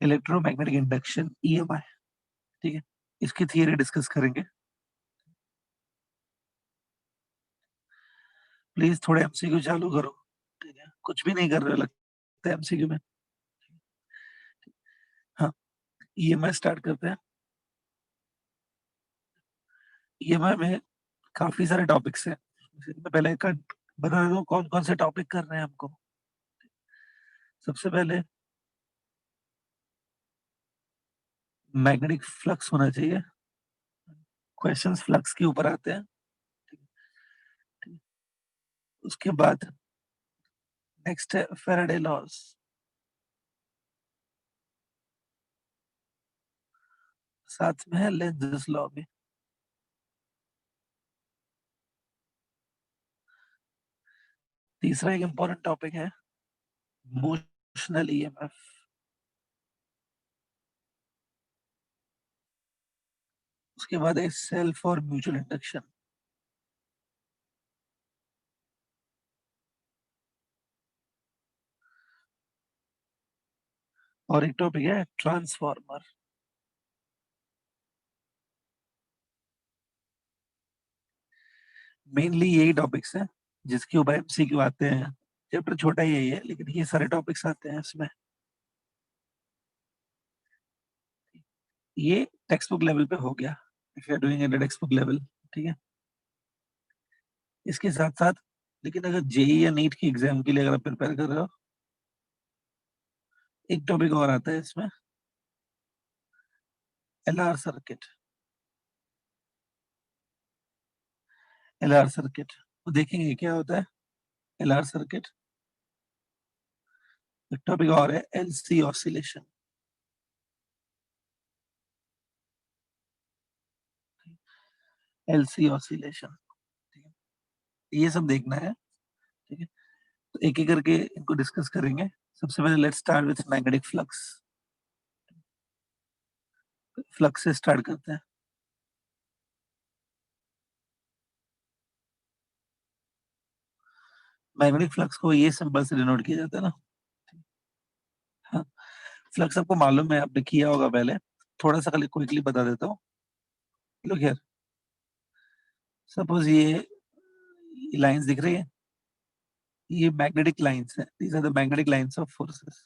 Electromagnetic induction EMI, ठीक है, इसकी थियरी डिस्कस करेंगे। प्लीज थोड़े एमसीक्यू चालू करो, ठीक है, कुछ भी नहीं कर रहे लगता है एमसीक्यू में। हाँ, ईएमआई स्टार्ट करते हैं। ईएमआई में काफी सारे टॉपिक्स हैं। मैं पहले बता देता हूँ कौन कौन से टॉपिक कर रहे हैं हमको। सबसे पहले मैग्नेटिक फ्लक्स होना चाहिए। क्वेश्चंस फ्लक्स के ऊपर आते हैं। उसके बाद नेक्स्ट है फैराडे लॉज। साथ में है लेंज़ लॉ भी। तीसरा एक इंपॉर्टेंट टॉपिक है मोशनल ईएमएफ। उसके बाद है सेल्फ और म्यूचुअल इंडक्शन। और एक टॉपिक है ट्रांसफार्मर। मेनली यही टॉपिक्स हैं जिसके ऊपर एमसीक्यू आते हैं। चैप्टर छोटा ही है लेकिन ये सारे टॉपिक्स आते हैं इसमें। ये टेक्स्ट बुक लेवल पे हो गया, if you are doing at text book level, ठीक है। इसके साथ साथ लेकिन अगर जेई या नीट की एग्जाम के लिए अगर आप प्रिपेयर कर रहे हो, एक टॉपिक और आता है इसमें, एलआर सर्किट। एलआर सर्किट तो देखेंगे क्या होता है एलआर सर्किट। एक टॉपिक और है एलसी ऑसिलेशन। एलसी ऑसिलेशन, ठीक है, ये सब देखना है, ठीक है। तो एक एक करके इनको डिस्कस करेंगे। सबसे पहले let's start with magnetic flux. Flux से स्टार्ट करते हैं। मैग्नेटिक फ्लक्स को ये सिंबल से डिनोट किया जाता है ना। हाँ, फ्लक्स आपको मालूम है, आपने किया होगा पहले। थोड़ा सा खाली क्विकली बता देता हूँ। लुक हियर, सपोज ये लाइंस दिख रही है, ये मैग्नेटिक लाइंस है। These are the magnetic lines of forces.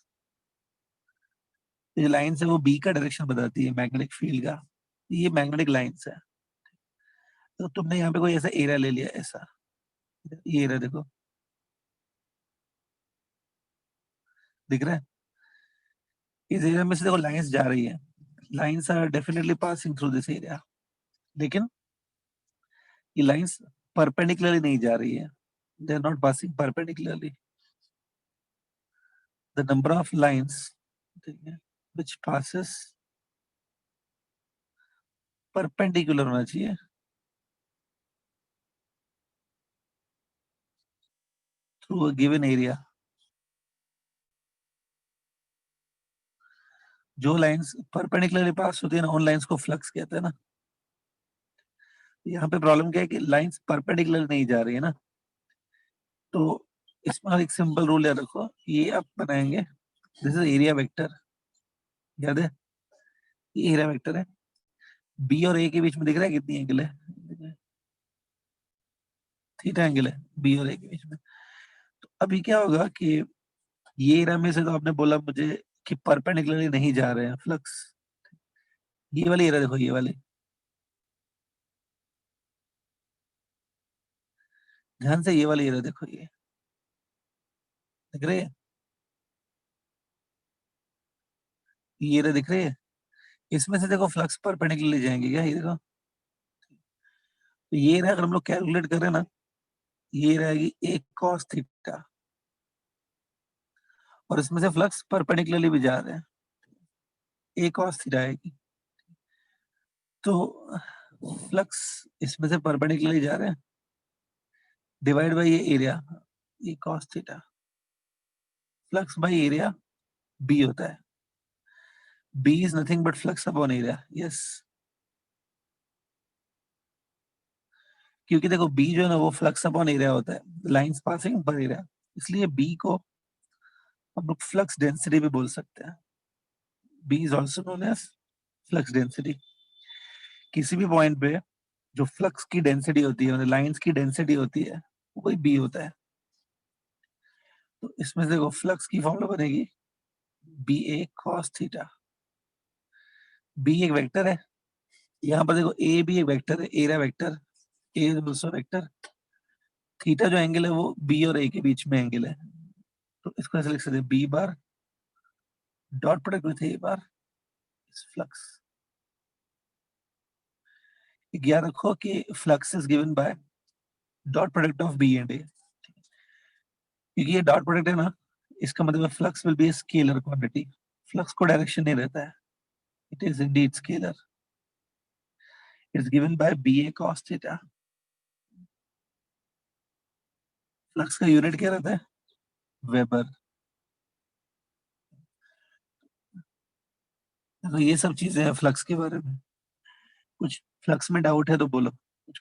ये लाइंस है वो बी का डायरेक्शन बताती है मैग्नेटिक फील्ड का। ये मैग्नेटिक लाइंस है। तो तुमने यहाँ पे कोई ऐसा एरिया ले लिया, ऐसा ये एरिया देखो, दिख रहा है। इस एरिया में से देखो लाइंस जा रही है। Lines are definitely passing through this area, लेकिन ये लाइंस परपेंडिकुलरली नहीं जा रही है। They are not passing perpendicularly. The number of lines which passes perpendicular होना चाहिए थ्रू अ गिवन एरिया। जो लाइंस परपेंडिकुलरली पास होती है ना, उन लाइंस को फ्लक्स कहते हैं ना। यहाँ पे प्रॉब्लम क्या है कि लाइंस परपेंडिकुलर नहीं जा रही है ना। तो इसमें एक सिंपल रूल याद रखो, ये आप बनाएंगे, दिस इज एरिया वेक्टर। याद है, ये एरिया वेक्टर है। बी और ए के बीच में दिख रहा है कितनी एंगल है, थीटा एंगल है बी और ए के बीच में। तो अभी क्या होगा कि ये एरिया में से तो आपने बोला मुझे कि परपेंडिकुलरली नहीं जा रहे हैं फ्लक्स। ये वाली एरिया देखो, ये वाली, ध्यान से ये वाली एरिया देखो, ये दिख रही है, ये एरिया दिख रही है। इसमें से देखो फ्लक्स परपेंडिकुलरली जाएंगे क्या, ये देखो। तो ये एरिया अगर हम लोग कैलकुलेट करें ना, ये रहेगी एक cos थीटा, और इसमें से फ्लक्स परपेंडिकुलरली भी जा रहे हैं, एक cos थीटा आएगी। तो फ्लक्स इसमें से परपेंडिकुलरली जा रहे हैं, डिवाइड बाय ये एरिया, ये cos थीटा। फ्लक्स बाय एरिया बी होता है। B is nothing but flux upon area. Yes, क्योंकि देखो बी जो है ना वो फ्लक्स अपॉन एरिया होता है, लाइंस पासिंग पर एरिया। इसलिए बी को हम लोग फ्लक्स डेंसिटी भी बोल सकते हैं। B is also known as flux density. किसी भी पॉइंट पे जो फ्लक्स की डेंसिटी होती है, मतलब लाइंस की डेंसिटी होती है, वही बी होता है। तो इसमें से देखो फ्लक्स की फॉर्मूला बनेगी B A cos theta. B एक वेक्टर है, यहाँ पर देखो ए भी एक वेक्टर है, एरा वेक्टर, ए ऑल्सो वेक्टर। थीटा जो एंगल है वो बी और ए के बीच में एंगल है, तो इसको ऐसे लिख सकते हैं B bar dot product with A bar is flux. याद रखो कि flux is given by dot product of B and A, क्योंकि ये डॉट प्रोडक्ट है ना, इसका मतलब flux will be scalar quantity. Flux को डायरेक्शन नहीं रहता है, it is indeed scalar. It's given by B A cos theta. Flux का यूनिट क्या रहता है? वेबर। तो ये सब चीजें हैं फ्लक्स के बारे में। कुछ फ्लक्स में डाउट है तो बोलो कुछ।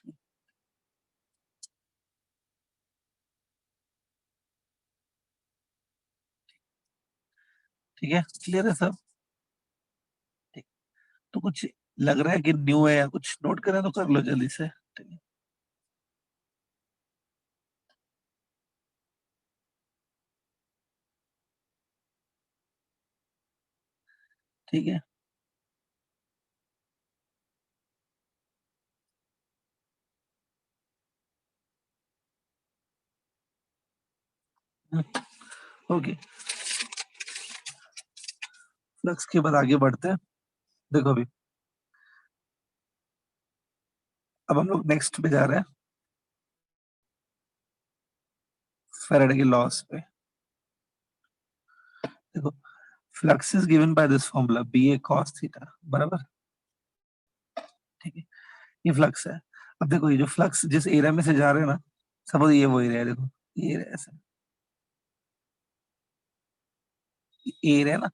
ठीक है, क्लियर है सब? ठीक। तो कुछ लग रहा है कि न्यू है या कुछ नोट करें तो कर लो जल्दी से। ठीक है। ठीक है। ओके, फ्लक्स के बाद आगे बढ़ते हैं। देखो अभी, अब हम लोग नेक्स्ट पे जा रहे हैं, फैराडे के लॉस पे। देखो, flux is given by this formula B A cos theta, बराबर। ठीक है, ये फ्लक्स है। अब देखो ये जो फ्लक्स जिस एरिया में से जा रहे हैं ना, सपोज ये वो एरिया है, देखो ये एरिया ऐसा, ये एरिया ना,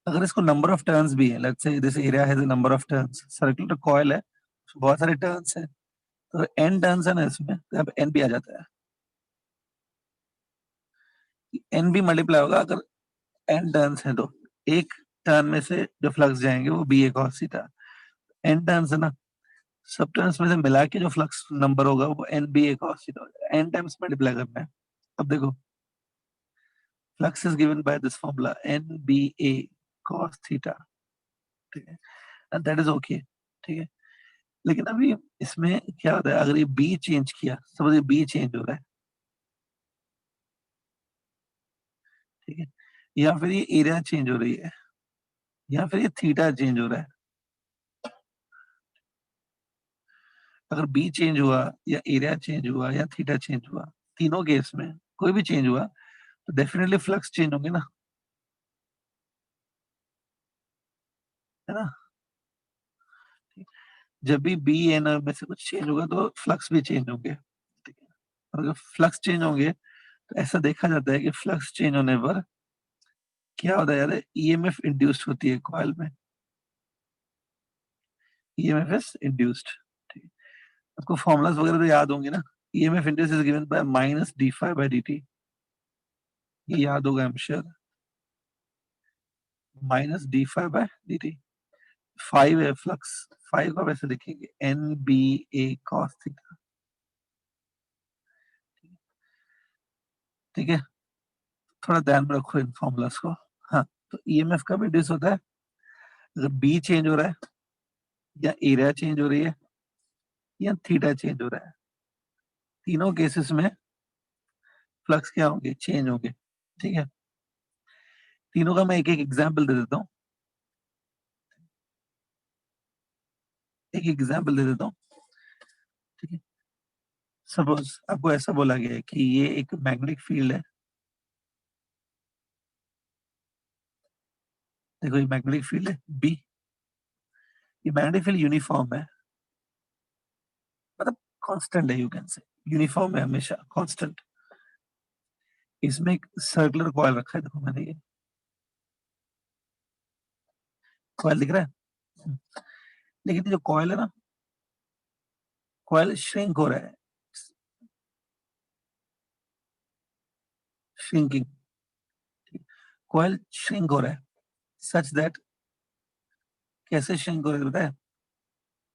अगर इसको नंबर ऑफ टर्न्स भी है, let's say this area has a number of turns, circular coil है, उसमें बहुत सारे टर्न्स है, तो एन टर्न्स है ना इसमें, तो अब एन भी आ जाता है। एन भी मल्टीप्लाई होगा अगर एन टर्न्स है तो। एक टर्न में से जो फ्लक्स जाएंगे वो B A cos theta. N turns है ना, सब टर्म्स में से मिला के जो फ्लक्स नंबर होगा वो N B A cos theta होगा, एन टाइम्स मल्टीप्लाई करना है। अब देखो, flux is given by this formula N B A cos theta. ठीक है, एंड दैट इज ओके। ठीक है, लेकिन अभी इसमें क्या होता है, अगर ये बी चेंज किया, सपोज ये बी चेंज हो रहा है, ठीक है, या फिर ये एरिया चेंज हो रही है, या फिर ये थीटा चेंज हो रहा है। अगर बी चेंज हुआ या एरिया चेंज हुआ या थीटा चेंज हुआ, तीनों केस में कोई भी चेंज हुआ तो डेफिनेटली फ्लक्स चेंज होंगे ना, है ना। जब भी बी एन में से कुछ चेंज होगा तो फ्लक्स भी चेंज होंगे। ठीक है, और अगर फ्लक्स चेंज होंगे तो ऐसा देखा जाता है कि फ्लक्स चेंज होने पर क्या होता है यार, ईएमएफ इंड्यूस्ड होती है कॉइल में, ईएमएफ इज इंड्यूस्ड। ठीक है, आपको फॉर्मूलाज वगैरह तो याद होंगे ना। EMF induced is given bye minus D five by d T, ये याद होगा I am sure. Minus D five by d T, five है फ्लक्स, फाइव का वैसे लिखेंगे N B A cos theta. ठीक है, थोड़ा ध्यान में रखो इन फॉर्मूलाज को। हाँ, तो ईएमएफ कब इंड्यूस होता है? अगर बी चेंज हो रहा है, या एरिया चेंज हो रही है, या थीटा चेंज हो रहा है, तीनों केसेस में फ्लक्स क्या होंगे, चेंज होंगे। ठीक है, तीनों का मैं एक एक एग्जाम्पल दे देता हूँ, एक एग्जाम्पल दे देता हूँ। ठीक है, सपोज आपको ऐसा बोला गया है कि ये एक मैग्नेटिक फील्ड है। देखो ये मैग्नेटिक फील्ड है बी, ये मैग्नेटिक फील्ड यूनिफॉर्म है, मतलब कांस्टेंट है, यू कैन से यूनिफॉर्म है हमेशा, कांस्टेंट। इसमें एक सर्कुलर कॉइल रखा है, देखो मैंने ये कॉइल दिख रहा है। लेकिन ये जो कॉइल है ना, कॉइल श्रिंक हो रहा है, श्रिंकिंग, कॉइल श्रिंक हो रहा है। such that कैसे shrink हो रहा है पता है?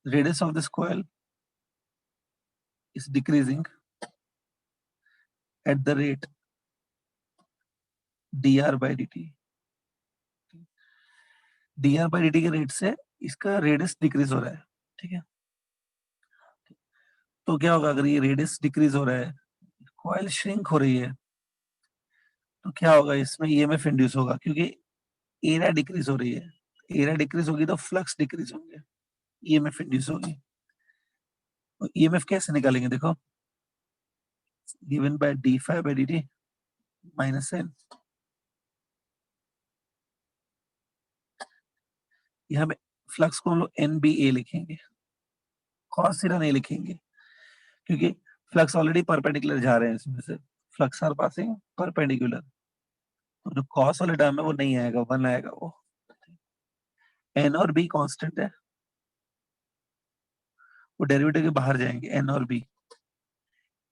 Radius of this coil is decreasing at the rate dr by dt. dr by dt के रेट से इसका रेडियस डिक्रीज हो रहा है, ठीक है? तो क्या होगा अगर ये रेडियस डिक्रीज हो रहा है, कॉइल श्रिंक हो रही है, तो क्या होगा इसमें ईएमएफ इंड्यूस होगा क्योंकि एरिया डिक्रीज हो रही है। एरिया डिक्रीज होगी तो फ्लक्स डिक्रीज होंगे, ईएमएफ इंड्यूस होगी। तो ईएमएफ कैसे निकालेंगे देखो, given by d phi by d minus N. यहाँ पे फ्लक्स को हम लोग एन बी ए लिखेंगे, कॉस थीटा नहीं लिखेंगे क्योंकि फ्लक्स ऑलरेडी परपेंडिकुलर जा रहे हैं इसमें से, फ्लक्स आर पासिंग परपेंडिकुलर, तो जो कॉस वाले टर्म है वो नहीं आएगा, वन आएगा वो। एन और बी कांस्टेंट है, वो डेरिवेटिव के बाहर जाएंगे, एन और B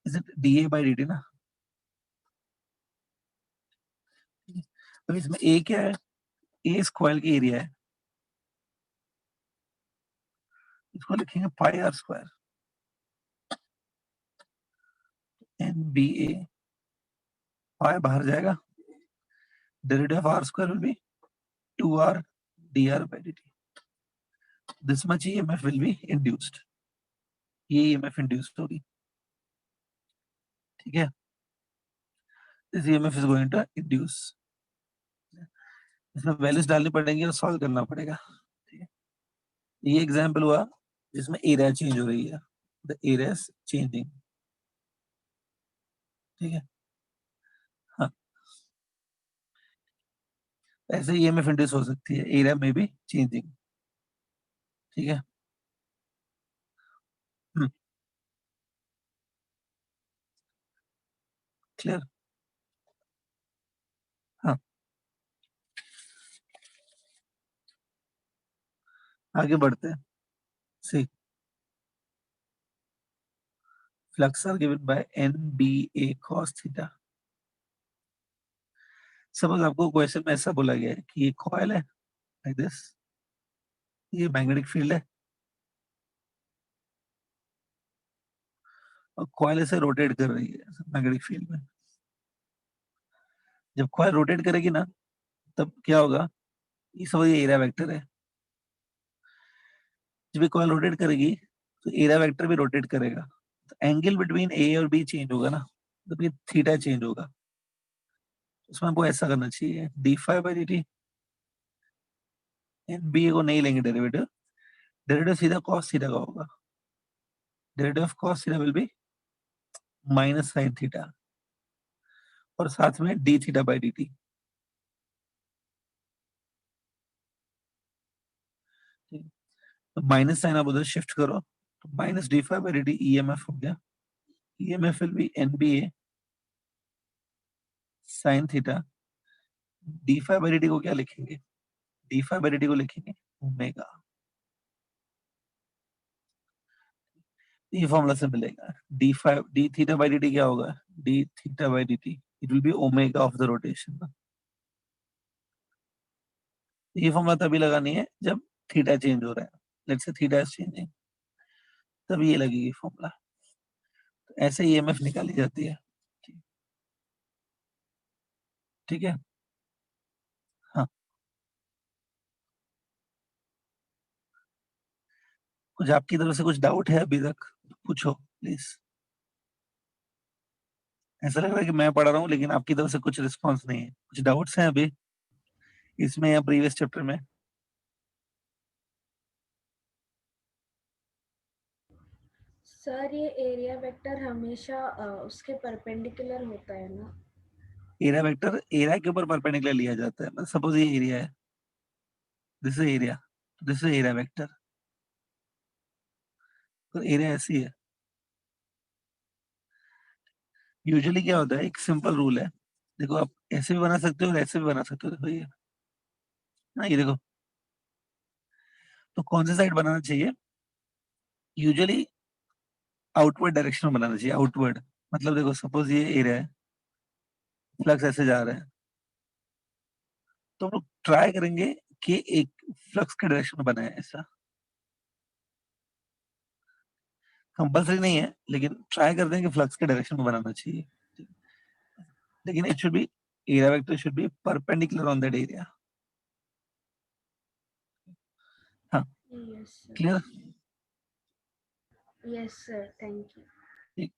is it d A by d t ना। तो इसमें ए क्या है, ए इस कॉइल की एरिया है, इसको लिखेंगे pi r square, N B A, pi बाहर जाएगा, derivative of r square will be 2r dr by dt. This much EMF will be induced. ये EMF induced होगी, ठीक है? This EMF is going to induce. इसमें values डालनी पड़ेंगी और सॉल्व करना पड़ेगा, ठीक है? ये एग्जांपल हुआ जिसमें एरिया चेंज हो रही है, द एरिया इज चेंजिंग, ठीक है? हाँ, ऐसे EMF इंड्यूस हो सकती है, एरिया में भी चेंजिंग, ठीक है? क्लियर? हाँ, आगे बढ़ते हैं। See flux are given by N B A cos theta. Suppose आपको क्वेश्चन में ऐसा बोला गया है कि ये कॉइल है लाइक दिस, ये मैग्नेटिक फील्ड है और कॉइल ऐसे रोटेट कर रही है मैग्नेटिक फील्ड में। जब कॉइल रोटेट करेगी ना, तब क्या होगा, ये सब ये एरिया वेक्टर है, जब ये कॉइल रोटेट करेगी तो एरिया वेक्टर भी रोटेट करेगा, तो एंगल बिटवीन ए और बी चेंज होगा ना, तो ये थीटा चेंज होगा। उसमें हमको ऐसा करना चाहिए, d phi by d t, N B को नहीं लेंगे डेरिवेटिव, डेरिवेटिव सीधा कॉस थीटा का होगा, derivative of cos theta will be minus sine theta और साथ में d theta by d t. तो माइनस साइन आप उधर शिफ्ट करो, तो minus d phi by d t EMF हो गया, EMF will be N B A sine theta. D phi by d t को क्या लिखेंगे, d phi by d t को लिखेंगे ओमेगा, ये फॉर्मूला से मिलेगा, d phi d theta by d t क्या होगा, d theta by d t it will be omega of the rotation. ये फॉर्मूला तभी लगानी है जब थीटा चेंज हो रहा है, let's say theta is changing, तब ये लगेगी फॉर्मूला। तो ऐसे ईएमएफ निकाली जाती है, ठीक है? हाँ, कुछ आपकी तरफ से कुछ डाउट है अभी तक, पूछो प्लीज। ऐसा लग रहा है कि मैं पढ़ा रहा हूँ लेकिन आपकी तरफ से कुछ रिस्पॉन्स नहीं है, कुछ डाउट्स हैं अभी इसमें या प्रीवियस चैप्टर में? सर ये एरिया वेक्टर हमेशा उसके परपेंडिकुलर होता है ना? एरिया वेक्टर एरिया के ऊपर परपेंडिकुलर लिया जाता है, मतलब सपोज ये एरिया है, this is area, this is area vector, तो एरिया ऐसी है। यूजुअली क्या होता है, एक सिंपल रूल है, देखो आप ऐसे भी बना सकते हो और ऐसे भी बना सकते हो, देखो ये ना, ये देखो, तो कौन सी साइड बनाना चाहिए, यूजुअली आउटवर्ड डायरेक्शन में बनाना चाहिए, आउटवर्ड, मतलब देखो सपोज ये एरिया है, फ्लक्स ऐसे जा रहा है, तो हम लोग ट्राई करेंगे कि एक फ्लक्स के डायरेक्शन में बना है ऐसा। कंपल्सरी नहीं है, लेकिन ट्राई करते हैं कि फ्लक्स के डायरेक्शन में बनाना चाहिए। लेकिन it should be, area vector should be perpendicular on that area. हाँ, Yes, sir. Clear? Yes, sir. Thank you. ठीक।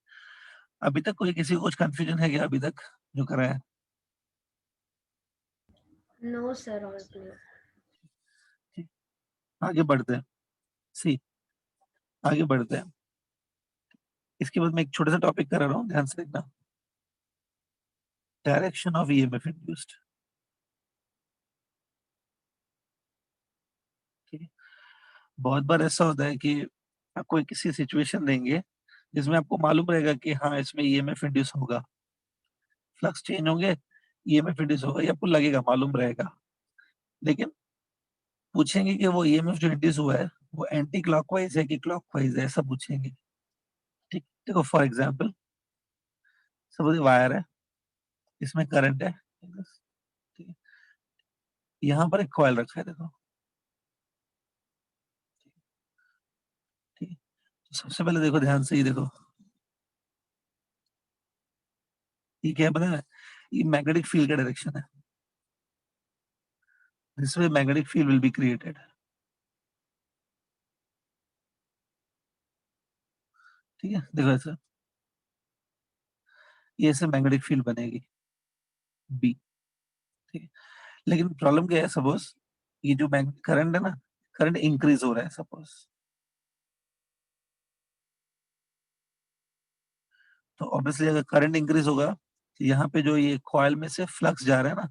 अभी तक कोई किसी को कुछ कंफ्यूजन है क्या अभी तक जो करा है? No, sir. All clear. ठीक, आगे बढ़ते हैं। सी, आगे बढ़ते हैं। इसके बाद मैं एक छोटा सा टॉपिक करा रहा हूँ, ध्यान से देखना। Direction of EMF induced. ठीक है, बहुत बार ऐसा होता है कि आपको एक किसी सिचुएशन देंगे जिसमें आपको मालूम रहेगा कि हाँ इसमें ईएमएफ इंड्यूस होगा, फ्लक्स चेंज होंगे, ईएमएफ इंड्यूस होगा, ये आपको लगेगा, मालूम रहेगा। लेकिन पूछेंगे कि वो ईएमएफ जो इंड्यूस हुआ है वो एंटी क्लॉकवाइज है कि क्लॉकवाइज है, ऐसा पूछेंगे। ठीक, देखो फॉर एग्जांपल, सपोज वायर है, इसमें करंट है, ठीक है, यहाँ पर एक कॉइल रखा है, देखो। ठीक है, तो सबसे पहले देखो, ध्यान से ही देखो, ये क्या है पता है? ये मैग्नेटिक फील्ड का डायरेक्शन है। This way magnetic field will be created. ठीक है, देखो ऐसा, ये ऐसे मैग्नेटिक फील्ड बनेगी बी। ठीक है, लेकिन प्रॉब्लम क्या है, सपोज ये जो करंट है ना, करंट इंक्रीज हो रहा है सपोज, तो ऑब्वियसली अगर करंट इंक्रीज होगा तो यहाँ पे जो ये कॉइल में से फ्लक्स जा रहा है ना,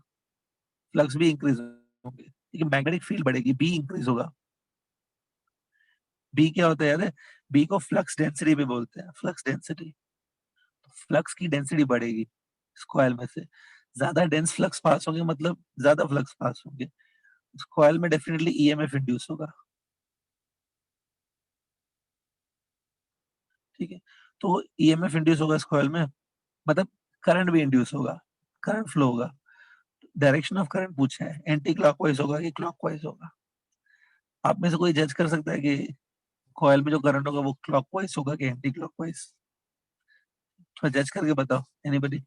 फ्लक्स भी इंक्रीज होंगे, लेकिन मैग्नेटिक फील्ड बढ़ेगी, बी इंक्रीज होगा। बी क्या होता है याद है? बी को फ्लक्स डेंसिटी भी बोलते हैं, फ्लक्स डेंसिटी। फ्लक्स की डेंसिटी बढ़ेगी इस कॉइल में से, ज्यादा डेंस फ्लक्स पास होंगे मतलब ज्यादा फ्लक्स पास होंगे, उस कॉइल में डेफिनेटली ईएमएफ इंड्यूस होगा। ठीक है, तो ईएमएफ इंड्यूस होगा इस कॉइल में, मतलब करंट भी इंड्यूस होगा, करंट फ्लो होगा। डायरेक्शन ऑफ करंट पूछा है, एंटी क्लॉकवाइज होगा कि क्लॉकवाइज होगा? आप में से कोई जज कर सकता है कि कॉइल में जो करंट होगा वो क्लॉकवाइज होगा कि एंटी क्लॉकवाइज? थोड़ा जज करके बताओ, एनीबॉडी?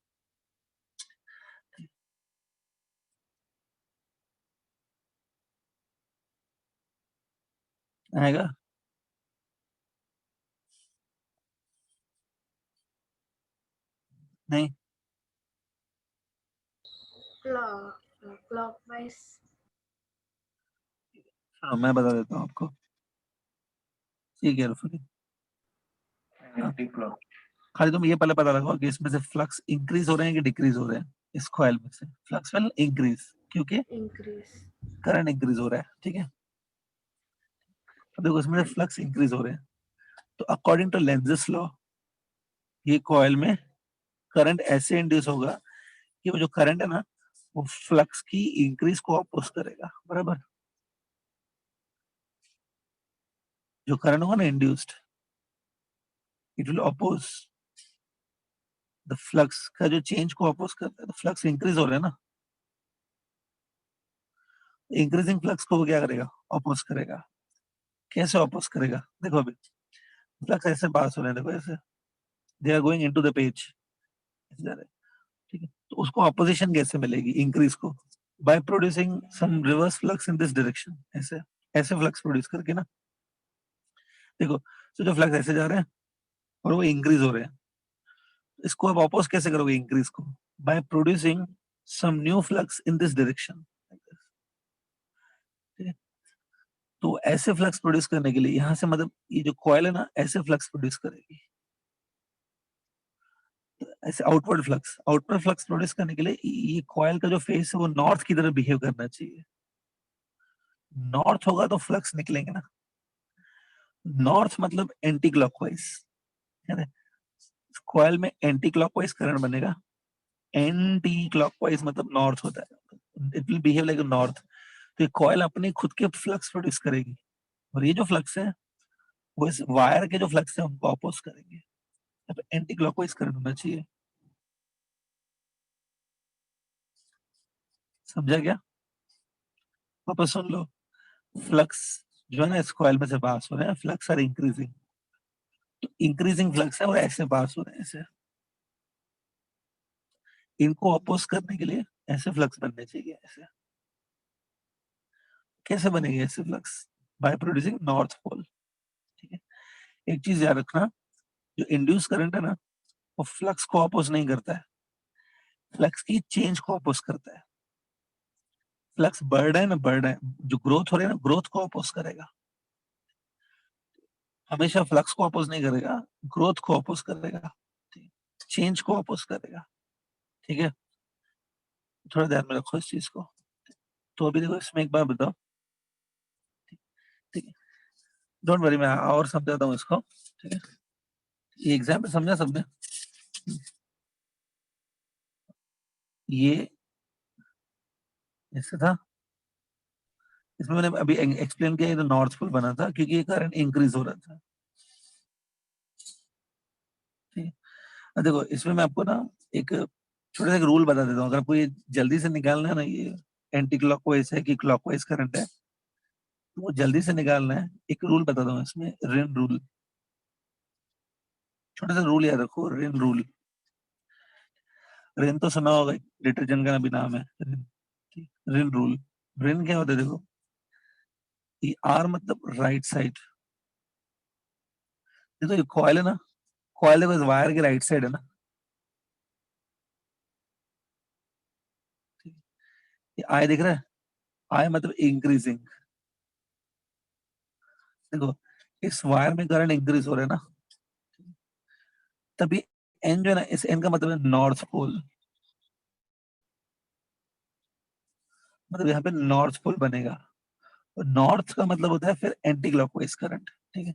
आएगा? नहीं? Clockwise. सुनो मैं बता देता हूँ आपको, ठीक है, केयरफुली। एंटी क्लॉक, खाली तुम ये पहले पता लगाओ कि इसमें से फ्लक्स इंक्रीज हो रहे हैं कि डिक्रीज हो रहे हैं। इस कॉइल में से फ्लक्स विल इंक्रीज क्योंकि Increase. करंट इंक्रीज हो रहा है। ठीक है, अब देखो इसमें से फ्लक्स इंक्रीज हो रहे हैं, तो अकॉर्डिंग टू लेंजेस लॉ ये कॉइल में करंट ऐसे इंड्यूस होगा कि वो जो करंट है ना, वो फ्लक्स की इंक्रीज को अपोज करेगा, बराबर? जो करंट होगा ना induced, it will oppose the flux का जो चेंज को अपोज करता है, तो फ्लक्स इंक्रीज हो रहा है ना, इंक्रीजिंग फ्लक्स को वो क्या करेगा? अपोज करेगा। कैसे अपोज करेगा? देखो अभी फ्लक्स ऐसे पास हो रहे हैं, देखो ऐसे, they are going into the page, ठीक है, तो उसको अपोजिशन कैसे मिलेगी इंक्रीज को? By producing some reverse flux in this direction, ऐसे ऐसे फ्लक्स प्रोड्यूस करके ना। देखो, तो जो फ्लक्स ऐसे जा रहे हैं और वो इंक्रीज हो रहे हैं, इसको आप अपोज कैसे करोगे इंक्रीज को? By producing some new flux in this direction. तो ऐसे फ्लक्स प्रोड्यूस करने के लिए यहाँ से, मतलब ये जो कॉइल है ना ऐसे फ्लक्स प्रोड्यूस करेगी, तो ऐसे आउटवर्ड फ्लक्स प्रोड्यूस करने के लिए ये कॉइल का जो फेस है वो नॉर्थ की तरफ बिहेव करना चाहिए। नॉर्थ होगा तो फ्लक्स निकलेंगे ना, नॉर्थ मतलब एंटी क्लॉकवाइज, है ना? कॉइल में एंटी क्लॉकवाइज करंट बनेगा, एंटी क्लॉकवाइज मतलब नॉर्थ होता है, it will behave like north. तो ये कॉइल अपने खुद के फ्लक्स प्रोड्यूस करेगी, और ये जो फ्लक्स है वो इस वायर के जो फ्लक्स है उनको अपोज करेंगे, तो एंटी क्लॉकवाइज करंट होना चाहिए। समझा क्या? वापस सुन लो, फ्लक्स जो है ना इस कॉइल में से पास हो रहे हैं, फ्लक्स आर इंक्रीजिंग, तो इंक्रीजिंग फ्लक्स है और ऐसे पास हो रहे हैं ऐसे। इनको अपोज करने के लिए ऐसे फ्लक्स बनने चाहिए ऐसे। कैसे बनेंगे ऐसे flux? By producing north pole. ठीक है, एक चीज याद रखना, जो इंड्यूस करंट है ना वो फ्लक्स को अपोज नहीं करता है, फ्लक्स की चेंज को अपोज करता है। फ्लक्स बढ़ रहा है ना, बढ़ रहा है, जो ग्रोथ हो रही है ना ग्रोथ को अपोज करेगा, हमेशा फ्लक्स को अपोज नहीं करेगा, ग्रोथ को अपोज करेगा, चेंज को अपोज करेगा। ठीक है, थोड़ा ध्यान में रखो इस चीज को। तो अभी देखो इसमें एक बार बताओ, ठीक है, डोंट वरी, मैं और समझाता हूँ इसको। ठीक है, ये एग्जाम में समझा सबने? ये ऐसे था, इसमें मैंने अभी एक्सप्लेन किया, ये तो नॉर्थ पोल बना था क्योंकि ये करंट इंक्रीज हो रहा था। ठीक है, अब देखो इसमें मैं आपको ना एक छोटा सा रूल बता देता हूँ, अगर आपको ये जल्दी से निकालना है ना, ये एंटी क्लॉकवाइज है कि क्लॉकवाइज करंट है, तो वो जल्दी से निकालना है। एक रूल बताता हूँ इसमें, रिन रूल। छोटा सा रूल याद रखो, रिन रूल। रिन तो सुना होगा, डिटर्जेंट का भी नाम है रिन। रिन रूल, रिन क्या होता है देखो, ये आर मतलब राइट साइड। देखो ये कॉइल है ना, कॉइल देखो इस वायर के राइट साइड है ना, ये आई दिख रहा है, आई मतलब इंक्रीजिंग। देखो इस वायर में करंट इंक्रीज हो रहा है ना, तभी एन जो है ना, इस एन का मतलब है नॉर्थ पोल, मतलब यहाँ पे नॉर्थ पोल बनेगा, और नॉर्थ का मतलब होता है फिर एंटी क्लॉकवाइज करंट। ठीक है,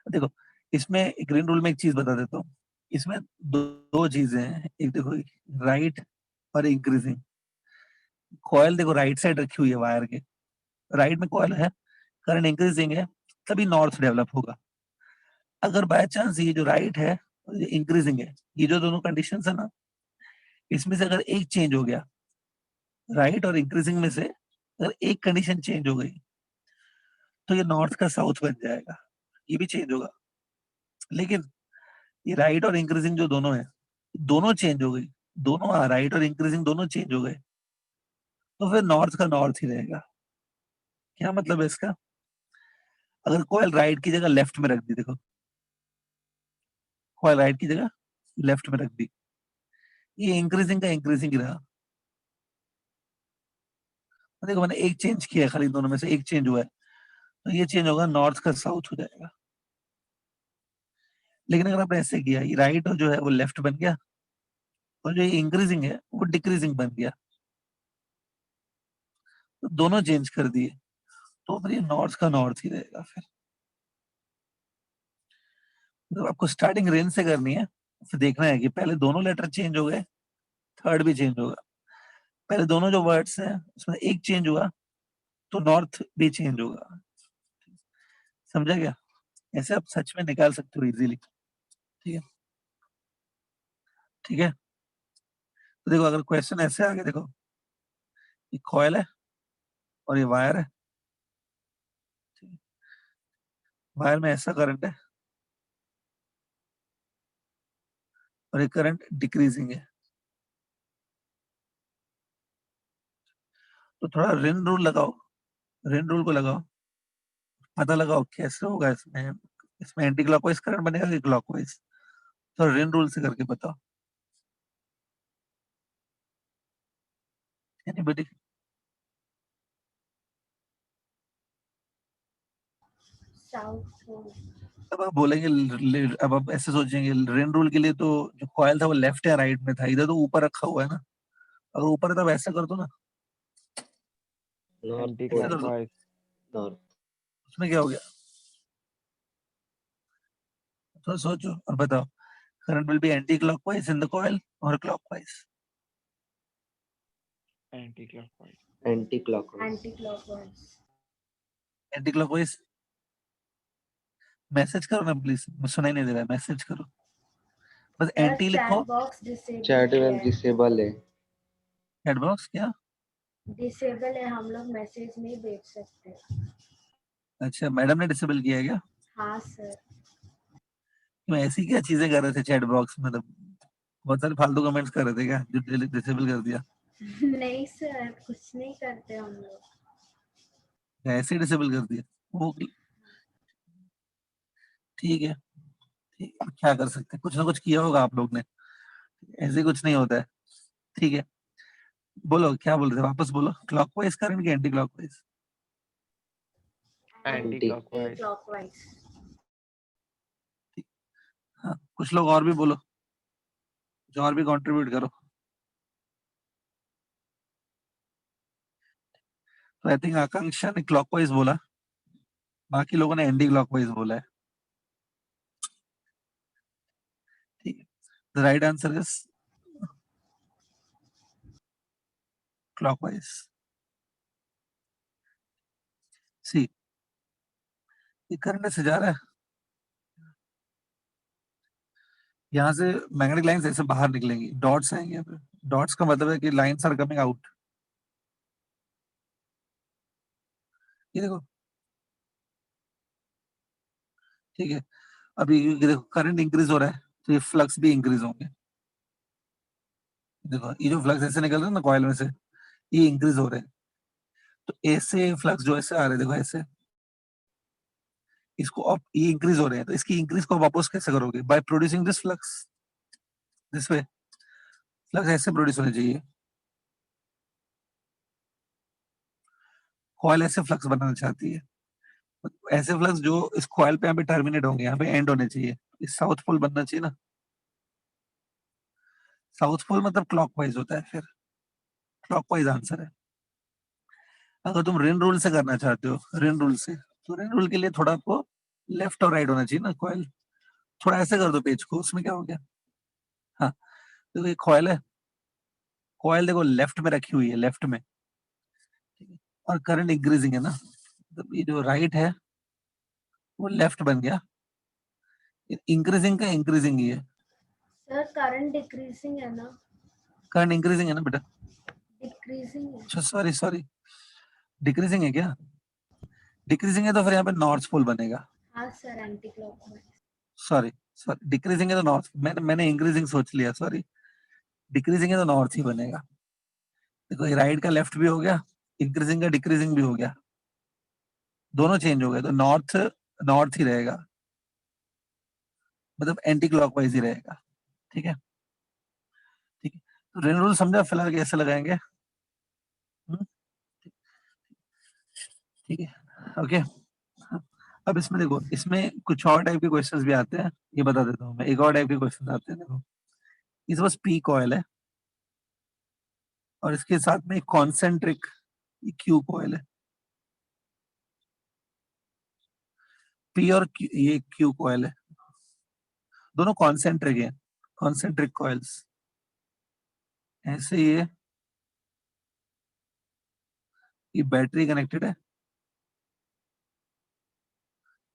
देखो इसमें ग्रीन रूल में एक चीज बता देता हूँ, इसमें दो चीजें हैं, एक देखो राइट और इंक्रीजिंग। कॉयल देखो राइट साइड रखी हुई है वायर के, राइट में कॉयल है, करंट इंक्रीजिंग है, तभी नॉर्थ डेवलप होगा। अगर बाय चांस ये जो राइट है इंक्रीजिंग है, ये जो दोनों कंडीशन है ना, इसमें से अगर एक चेंज हो गया, राइट और इंक्रीजिंग में से अगर एक कंडीशन चेंज हो गई, तो ये नॉर्थ का साउथ बन जाएगा, ये भी चेंज होगा। लेकिन ये राइट और इंक्रीजिंग जो दोनों है, दोनों चेंज हो गई, दोनों राइट और इंक्रीजिंग दोनों चेंज हो गए, तो फिर नॉर्थ का नॉर्थ ही रहेगा। क्या मतलब है इसका? अगर कॉइल राइट की जगह लेफ्ट में रख दी, देखो कॉइल राइट की जगह लेफ्ट में रख दी, ये इंक्रीजिंग का इंक्रीजिंग ही रहा। देखो मैंने एक चेंज किया है, खाली दोनों में से एक चेंज हुआ है, तो ये चेंज होगा, नॉर्थ का साउथ हो जाएगा। लेकिन अगर आपने ऐसे किया, ये राइट जो है वो लेफ्ट बन गया, और जो ये इंक्रीजिंग है वो डिक्रीजिंग बन गया, तो दोनों चेंज कर दिए, तो फिर ये नॉर्थ का नॉर्थ ही रहेगा फिर। तो आपको स्टार्टिंग रेंज से करनी है, फिर देखना है कि पहले दोनों लेटर चेंज हो गए, थर्ड भी चेंज होगा। पहले दोनों जो वर्ड्स हैं उसमें एक चेंज हुआ, तो नॉर्थ भी चेंज होगा। समझा क्या? ऐसे आप सच में निकाल सकते हो इजीली। ठीक है, ठीक है, तो देखो अगर क्वेश्चन ऐसे आगे, देखो ये कॉइल है और ये वायर है, वायर में ऐसा करंट है और ये करंट डिक्रीजिंग है, तो थोड़ा रिन रूल लगाओ, रिन रूल को लगाओ, पता लगाओ कैसे होगा इसमें, इसमें एंटी क्लॉकवाइज करंट बनेगा कि क्लॉकवाइज, तो रिन रूल से करके बताओ। एनीबॉडी? South pole. अब आप बोलेंगे अब आप ऐसे सोचेंगे रेन रूल के लिए तो जो कॉयल था वो लेफ्ट या राइट में था, इधर तो ऊपर रखा हुआ है ना, अगर ऊपर है तब ऐसा कर दो ना, नॉर्थ एंटी ऐसा पोल। कर दो, क्लॉकवाइज। नॉर्थ। उसमें क्या हो गया? तो सोचो और बताओ, current will be anticlockwise in the coil और clockwise? Anticlockwise. Anticlockwise. Anticlockwise. Anticlockwise. Message करो ना प्लीज, मुझे सुनाई नहीं दे रहा है, मैसेज करो, बस सर एंटी चैट लिखो। बॉक्स डिसेबल चैट किया वेब है। डिसेबल है। चैट बॉक्स क्या? डिसेबल है, हम लोग मैसेज नहीं भेज सकते। अच्छा, मैडम ने डिसेबल किया है क्या? हाँ सर। तो ऐसी क्या चीजें कर रहे थे चैट बॉक्स में? मतलब बहुत सारे फालतू कमेंट्स कर रहे थे क्या जो डिसेबल कर दिया? नहीं सर, कुछ नहीं करते हम लोग। ऐसे ही डिसेबल कर दिया? वो ठीक है, ठीक है, क्या कर सकते हैं, कुछ ना कुछ किया होगा आप लोग ने, ऐसे कुछ नहीं होता है। ठीक है, बोलो क्या बोल रहे थे, वापस बोलो। क्लॉकवाइज करंट की anti clockwise? Anti. Anti-clockwise. Clockwise. हाँ, कुछ लोग और भी बोलो, कुछ और भी कंट्रीब्यूट करो। तो आई थिंक आकांक्षा ने क्लॉकवाइज बोला, बाकी लोगों ने एंटी क्लॉकवाइज बोला है। ठीक है, the right answer is clockwise. See, ये करंट से जा रहा है, यहाँ से मैग्नेटिक लाइंस ऐसे बाहर निकलेंगी, डॉट्स आएंगे यहाँ पे। डॉट्स का मतलब है कि लाइंस आर कमिंग आउट। ये देखो, ठीक है, अभी ये देखो करंट इंक्रीज हो रहा है, तो ये फ्लक्स भी इंक्रीज होंगे। देखो ये जो फ्लक्स ऐसे निकल रहे हैं ना कॉइल में से, ये इंक्रीज हो रहे हैं। तो ऐसे फ्लक्स जो ऐसे आ रहे हैं, देखो ऐसे, इसको अब ये इंक्रीज हो रहे हैं, तो इसकी इंक्रीज को वापस कैसे करोगे? By producing this flux this way. Flux ऐसे प्रोड्यूस होने चाहिए, कॉइल ऐसे फ्लक्स बनाना चाहती है, ऐसे फ्लक्स जो इस कॉइल पे यहाँ पे टर्मिनेट होंगे, यहाँ पे एंड होने चाहिए, इस साउथ पोल बनना चाहिए ना। साउथ पोल मतलब क्लॉकवाइज होता है, फिर क्लॉकवाइज आंसर है। अगर तुम रिन रूल से करना चाहते हो, रिन रूल से, तो रिन रूल के लिए थोड़ा आपको लेफ्ट और राइट होना चाहिए ना कॉइल। थोड़ा ऐसे कर दो पेज को, उसमें क्या हो गया? हाँ, देखो ये कॉइल है, कॉइल देखो लेफ्ट में रखी हुई है, लेफ्ट में, ठीक है, और करंट इंक्रीजिंग है ना, तो ये जो राइट है वो लेफ्ट बन गया, इंक्रीजिंग का इंक्रीजिंग ही है। सर करंट डिक्रीजिंग है ना? करंट इंक्रीजिंग है ना बेटा? डिक्रीजिंग है। अच्छा सॉरी सॉरी, डिक्रीजिंग है क्या? डिक्रीजिंग है तो फिर यहाँ पे नॉर्थ पोल बनेगा। हाँ sir, anti clockwise. Sorry sorry, decreasing है तो नॉर्थ, मैंने इंक्रीजिंग सोच लिया, सॉरी। डिक्रीजिंग है तो नॉर्थ ही बनेगा। देखो ये राइट का लेफ्ट भी हो गया, इंक्रीजिंग का डिक्रीजिंग भी हो गया, दोनों चेंज हो गए, तो नॉर्थ नॉर्थ ही रहेगा, मतलब एंटी क्लॉकवाइज ही रहेगा। ठीक है, ठीक है, तो रेन रूल समझा फिलहाल कैसे लगाएंगे? हम्म, ठीक है, ओके। अब इसमें देखो, इसमें कुछ और टाइप के क्वेश्चंस भी आते हैं, ये बता देता हूँ मैं, एक और टाइप के क्वेश्चंस आते हैं। देखो इस बस पी कॉइल है, और इसके साथ में कॉन्सेंट्रिक क्यू कॉइल है। पी और ये क्यू कॉइल है, दोनों कॉन्सेंट्रिक है, कॉन्सेंट्रिक कॉइल्स। ऐसे ये बैटरी कनेक्टेड है,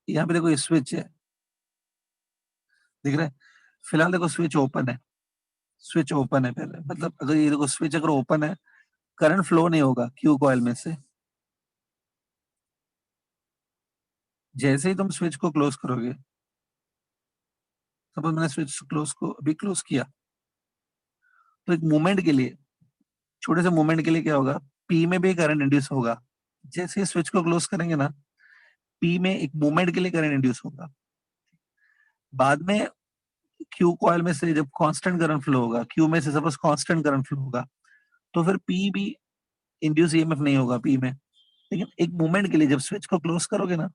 यहाँ पे देखो ये स्विच है, दिख रहा है? फिलहाल देखो स्विच ओपन है, स्विच ओपन है पहले, मतलब अगर ये देखो स्विच अगर ओपन है, करंट फ्लो नहीं होगा क्यू कॉइल में से। जैसे ही तुम स्विच को क्लोज करोगे, सपोज मैंने स्विच क्लोज को अभी क्लोज किया, तो एक मोमेंट के लिए, छोटे से मोमेंट के लिए क्या होगा, पी में भी करंट इंड्यूस होगा। जैसे ही स्विच को क्लोज करेंगे ना, पी में एक मोमेंट के लिए करंट इंड्यूस होगा। बाद में क्यू कॉइल में से जब कांस्टेंट करंट फ्लो होगा, क्यू में से सपोज कांस्टेंट करंट फ्लो होगा, तो फिर पी भी इंड्यूस ईएमएफ नहीं होगा पी में। लेकिन एक मोमेंट के लिए जब स्विच को क्लोज करोगे ना,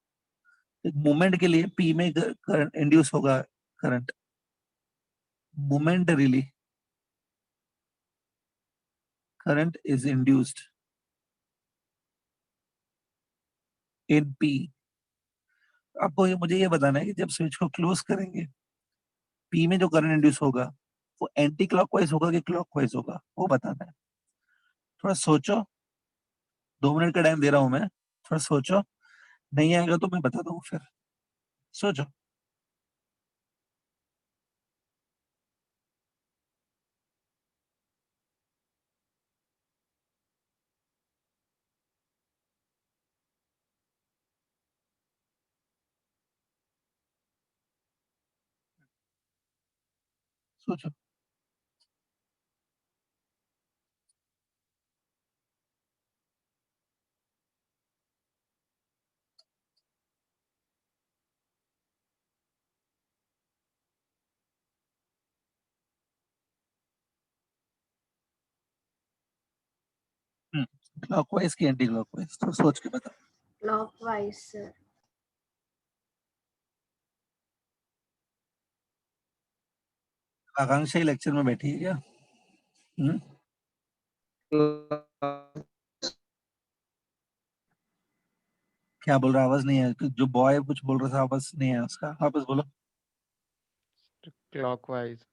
एक मोमेंट के लिए पी में करंट इंड्यूस होगा, current momentarily current is induced in P. आपको मुझे ये बताना है कि जब स्विच को क्लोज करेंगे, पी में जो करंट इंड्यूस होगा वो एंटी क्लॉकवाइज होगा कि क्लॉकवाइज होगा, वो बताना है। थोड़ा सोचो, 2 मिनट का टाइम दे रहा हूं मैं, थोड़ा सोचो, नहीं आएगा तो मैं बता दूं फिर, सोचो। सोचो। क्लॉकवाइज की एंटी क्लॉकवाइज, तो सोच के बता। clockwise sir. आकांक्षा ही लेक्चर में बैठी है क्या? क्या बोल रहा, आवाज नहीं है। जो बॉय कुछ बोल रहा था, आवाज नहीं है उसका, वापस बोलो। क्लॉकवाइज।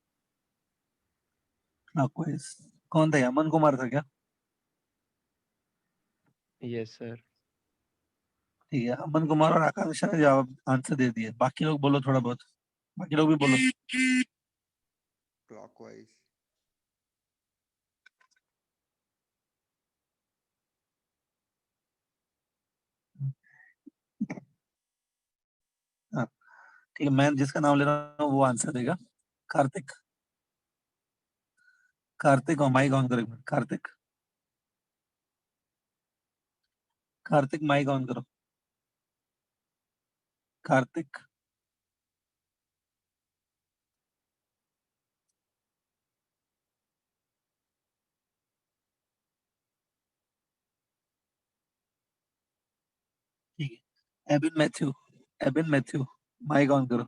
क्लॉकवाइज कौन था? अमन कुमार था क्या? Yes sir. ठीक है, अमन कुमार और आकांक्षा ने जवाब आंसर दे दिए। बाकी लोग बोलो थोड़ा बहुत, बाकी लोग भी बोलो। क्लॉकवाइज। हाँ ठीक है, मैं जिसका नाम ले रहा हूँ वो आंसर देगा। कार्तिक। कार्तिक और माइक ऑन करो एक minute. Kartik, Kartik mic on करो। कार्तिक, ठीक है। एबिन मैथ्यू, एबिन मैथ्यू माइक ऑन करो।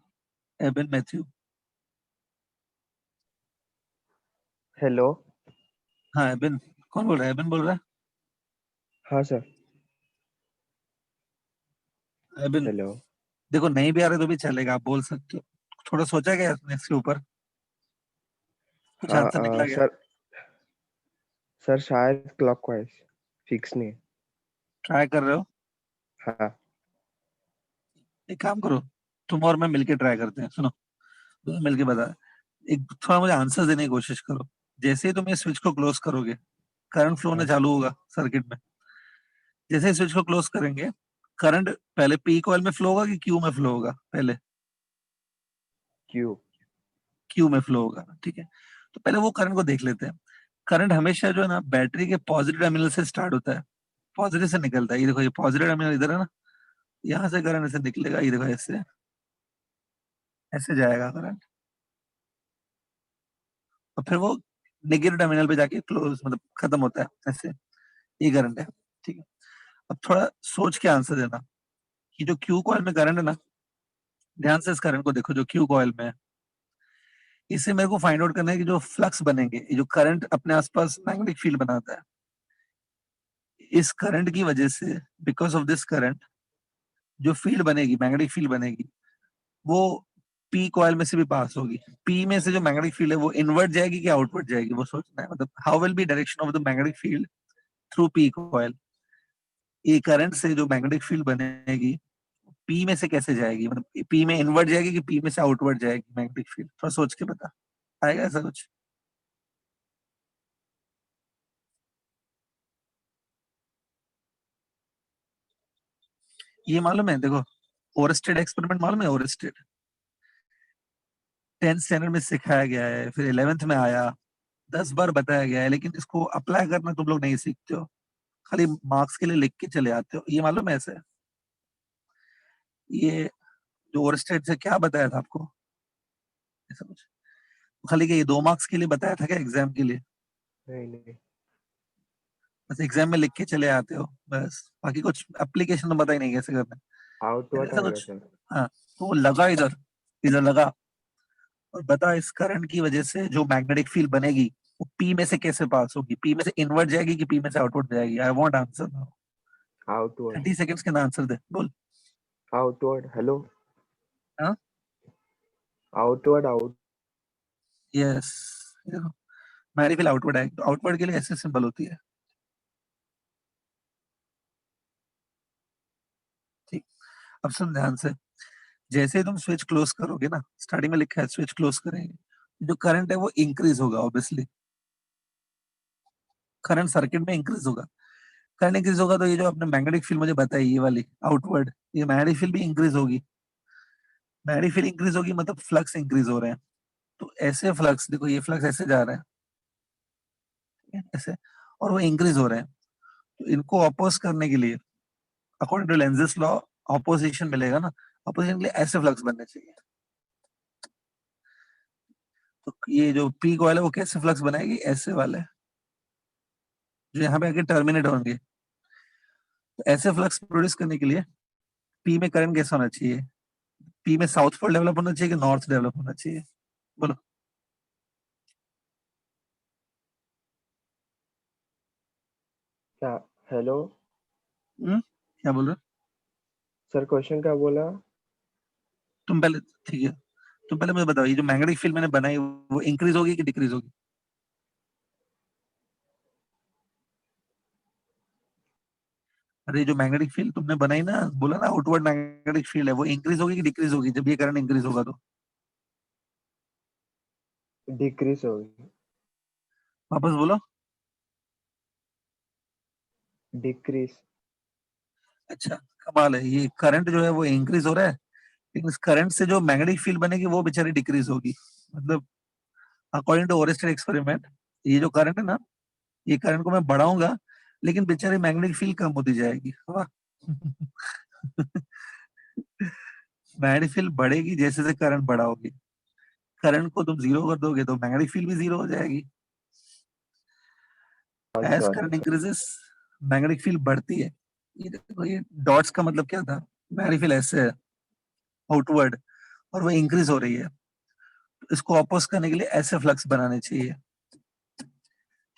एबिन मैथ्यू। हेलो। हाँ एबिन, कौन बोल रहा है? एबिन बोल रहा है? हाँ सर। एबिन, हेलो। देखो नहीं भी आ रहे तो भी चलेगा, आप बोल सकते हो। थोड़ा सोचा क्या इसके ऊपर? कुछ हाँ आंसर निकला क्या? सर, सर शायद क्लॉकवाइज, फिक्स नहीं है। ट्राई कर रहे हो? हाँ एक काम करो, तुम और मैं मिलके ट्राई करते हैं। सुनो, तुम मिलके बता। एक थोड़ा मुझे आंसर देने की कोशिश करो। जैसे ही तुम ये स्विच को क्लोज करोगे, करंट फ्लो हाँ होना चालू होगा सर्किट में। जैसे ही स्विच को क्लोज करेंगे, करंट पहले पी कॉइल में फ्लो होगा कि क्यू में फ्लो होगा? पहले क्यू। क्यू में फ्लो होगा, ठीक है। तो पहले वो करंट को देख लेते हैं। करंट हमेशा जो है ना, बैटरी के पॉजिटिव टर्मिनल से स्टार्ट होता है, पॉजिटिव से निकलता है। ये देखो, ये पॉजिटिव टर्मिनल इधर है ना, यहाँ से करंट ऐसे निकलेगा। ये देखो, ऐसे ऐसे जाएगा करंट, और फिर वो नेगेटिव टर्मिनल पे जाके क्लोज, मतलब खत्म होता है ऐसे। ये करंट है, ठीक है। अब थोड़ा सोच के आंसर देना कि जो क्यू कॉइल में करंट है ना, ध्यान से इस करंट को देखो जो क्यू कॉइल में है। इससे मेरे को फाइंड आउट करना है कि जो फ्लक्स बनेंगे, ये जो करंट अपने आसपास मैग्नेटिक फील्ड बनाता है, इस करंट की वजह से, बिकॉज ऑफ दिस करंट, जो फील्ड बनेगी, मैग्नेटिक फील्ड बनेगी, वो पी कॉइल में से भी पास होगी। पी में से जो मैग्नेटिक फील्ड है वो इनवर्ट जाएगी कि आउटवर्ट जाएगी, वो सोचना है। मतलब how will be direction of the magnetic field through P coil. ये करंट से जो मैग्नेटिक फील्ड बनेगी, पी में से कैसे जाएगी? मतलब पी में इनवर्ट जाएगी कि पी में से आउटवर्ट जाएगी मैग्नेटिक फील्ड? थोड़ा सोच के बता, आएगा ऐसा कुछ? ये मालूम है? देखो, ओरस्टेड एक्सपेरिमेंट मालूम है? ओरस्टेड 10th स्टैंडर्ड में सिखाया गया है, फिर 11th में आया, 10 बार बताया गया है, लेकिन इसको अप्लाई करना तुम लोग नहीं सीखते हो, खाली मार्क्स के लिए लिख के चले आते हो। ये मालूम है ऐसे? ये जो ओरस्टेड से क्या बताया था आपको? ऐसा कुछ खाली के ये 2 मार्क्स के लिए बताया था क्या, एग्जाम के लिए? नहीं नहीं। बस एग्जाम में लिख के चले आते हो बस, बाकी कुछ एप्लीकेशन तो पता ही नहीं कैसे करना है। आउटवर्ड ऐसा आएगा कुछ? सर। हाँ, तो वो लगा इधर, इधर लगा। और बता, इस करंट की वजह से जो मैग्नेटिक फील्ड बनेगी, वो पी में से कैसे पास होगी? पी में से इनवर्ट जाएगी कि पी में से आउटवर्ट जाएगी? I want answer now. Outward. 30 seconds के अंदर आंसर दे, बोल। आउटवर्ड। हेलो। हाँ आउटवर्ड आउट। यस, देखो मैग्नेटिक फील्ड आउटवर्ड है, तो आउटवर्ड के लिए ऐसे सिंबल होती है, ठीक। अब सुन ध्यान से, जैसे ही तुम स्विच क्लोज करोगे ना, स्टार्टिंग में लिखा है स्विच क्लोज करेंगे, जो करंट है वो इंक्रीज होगा ऑब्वियसली। करंट सर्किट में इंक्रीज होगा। करंट इंक्रीज होगा तो ये जो आपने मैग्नेटिक फील्ड मुझे बताई, ये वाली आउटवर्ड, ये मैग्नेटिक फील्ड भी इंक्रीज होगी। मैग्नेटिक फील्ड इंक्रीज होगी मतलब फ्लक्स इंक्रीज हो रहे हैं। तो ऐसे फ्लक्स, देखो ये फ्लक्स ऐसे जा रहा है, ठीक है, ऐसे, और वो इंक्रीज हो रहे हैं, तो इनको अपोज करने के लिए according to Lenz's law opposition मिलेगा ना, ऑपोजिशन के लिए ऐसे फ्लक्स बनने चाहिए। तो ये जो पी कॉइल है वो कैसे फ्लक्स बनाएगी, ऐसे वाले जो यहाँ पे आके टर्मिनेट होंगे। तो ऐसे फ्लक्स प्रोड्यूस करने के लिए पी में करंट कैसा होना चाहिए, पी में साउथ पोल डेवलप होना चाहिए कि नॉर्थ डेवलप होना चाहिए, बोलो। क्या? हेलो क्या बोल रहे हो सर, क्वेश्चन क्या बोला? तुम पहले, ठीक है, तुम पहले मुझे बताओ, ये जो मैग्नेटिक फील्ड मैंने बनाई वो इंक्रीज होगी कि डिक्रीज होगी? अरे जो मैग्नेटिक फील्ड तुमने बनाई ना, बोला ना आउटवर्ड मैग्नेटिक फील्ड है, वो इंक्रीज होगी कि डिक्रीज होगी जब ये करंट इंक्रीज होगा तो? डिक्रीज होगी। वापस बोलो। डिक्रीज। अच्छा, कमाल है, ये करंट जो है वो इंक्रीज हो रहा है, लेकिन इस करंट से जो मैग्नेटिक फील्ड बनेगी वो बेचारी डिक्रीज होगी। मतलब अकॉर्डिंग टू ओरेस्टेड एक्सपेरिमेंट, ये जो करंट है ना, ये करंट को मैं बढ़ाऊंगा, लेकिन बेचारी मैग्नेटिक फील्ड कम होती जाएगी। वाह मैग्नेटिक फील्ड बढ़ेगी जैसे जैसे करंट बढ़ाओगे, करंट को तुम जीरो कर दोगे तो मैग्नेटिक फील्ड भी जीरो हो जाएगी। As sorry current sir. Increases magnetic field बढ़ती है। ये देखो, ये डॉट्स का मतलब क्या था, मैग्नेटिक फील्ड ऐसे है आउटवर्ड, और वो इंक्रीज हो रही है, तो इसको अपोज करने के लिए ऐसे फ्लक्स बनाने चाहिए।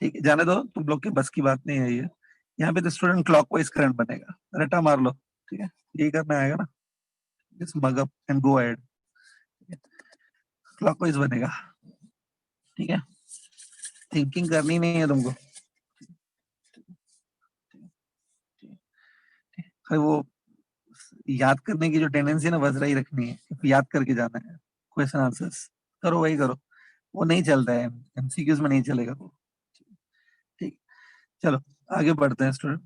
ठीक है, जाने दो, तुम लोग के बस की बात नहीं है ये। यहाँ पे तो स्टूडेंट क्लॉकवाइज करंट बनेगा, रटा मार लो, ठीक है, यही करना आएगा ना, just mug up and go ahead, clockwise बनेगा, ठीक है, थिंकिंग करनी नहीं है तुमको। अरे वो याद करने की जो टेंडेंसी है ना, वज्रा ही रखनी है, याद करके जाना है, क्वेश्चन आंसर्स करो, वही करो, वो नहीं चलता है, एमसीक्यूज में नहीं चलेगा वो। ठीक, चलो आगे बढ़ते हैं स्टूडेंट।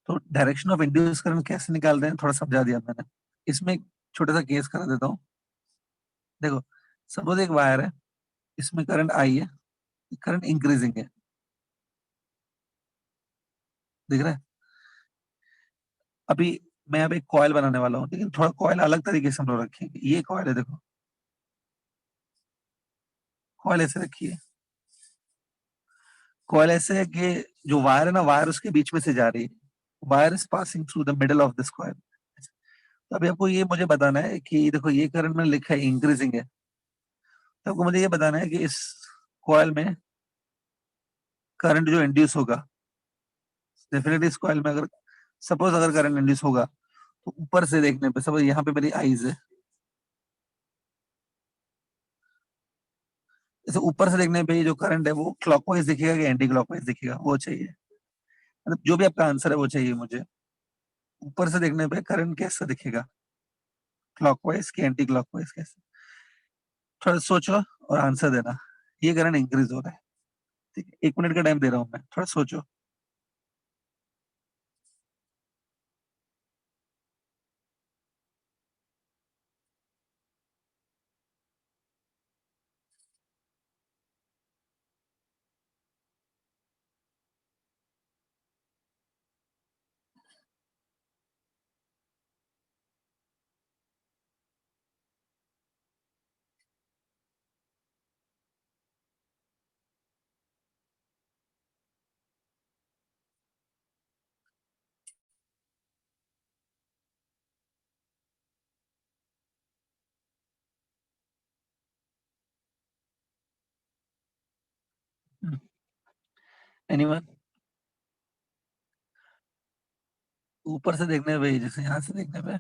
तो डायरेक्शन ऑफ इंड्यूस करंट कैसे निकालते हैं थोड़ा समझा दिया मैंने, इसमें एक छोटा सा केस करा देता हूँ। देखो, सपोज एक वायर है, इसमें करंट आई है, करंट इंक्रीजिंग है, दिख रहा है? अभी मैं अब एक कॉयल बनाने वाला हूँ, लेकिन थोड़ा कॉयल अलग तरीके से हम लोग रखेंगे। ये कॉयल है, देखो कॉयल ऐसे रखी है, कॉयल ऐसे है कि जो वायर है ना, वायर उसके बीच में से जा रही है, wire is passing through the middle of this coil. तो अभी आपको ये मुझे बताना है कि देखो ये करंट में लिखा है इंक्रीजिंग है, तो आपको मुझे ये बताना है कि इस कॉयल में करंट जो इंड्यूस होगा, डेफिनेटली इस कॉयल में अगर सपोज अगर करंट इंड्यूस होगा, तो ऊपर से देखने पे, सपोज यहाँ पे मेरी आईज है, जैसे ऊपर से देखने पे ये जो करंट है वो क्लॉकवाइज दिखेगा कि एंटी क्लॉकवाइज दिखेगा, वो चाहिए, मतलब जो भी आपका आंसर है वो चाहिए मुझे। ऊपर से देखने पे करंट कैसा दिखेगा, क्लॉकवाइज कि एंटी क्लॉकवाइज, कैसे? थोड़ा सोचो और आंसर देना। ये करंट इंक्रीज हो रहा है, ठीक है, 1 मिनट का टाइम दे रहा हूँ मैं, थोड़ा सोचो। एनीवन? ऊपर से देखने पे, जैसे यहाँ से देखने पे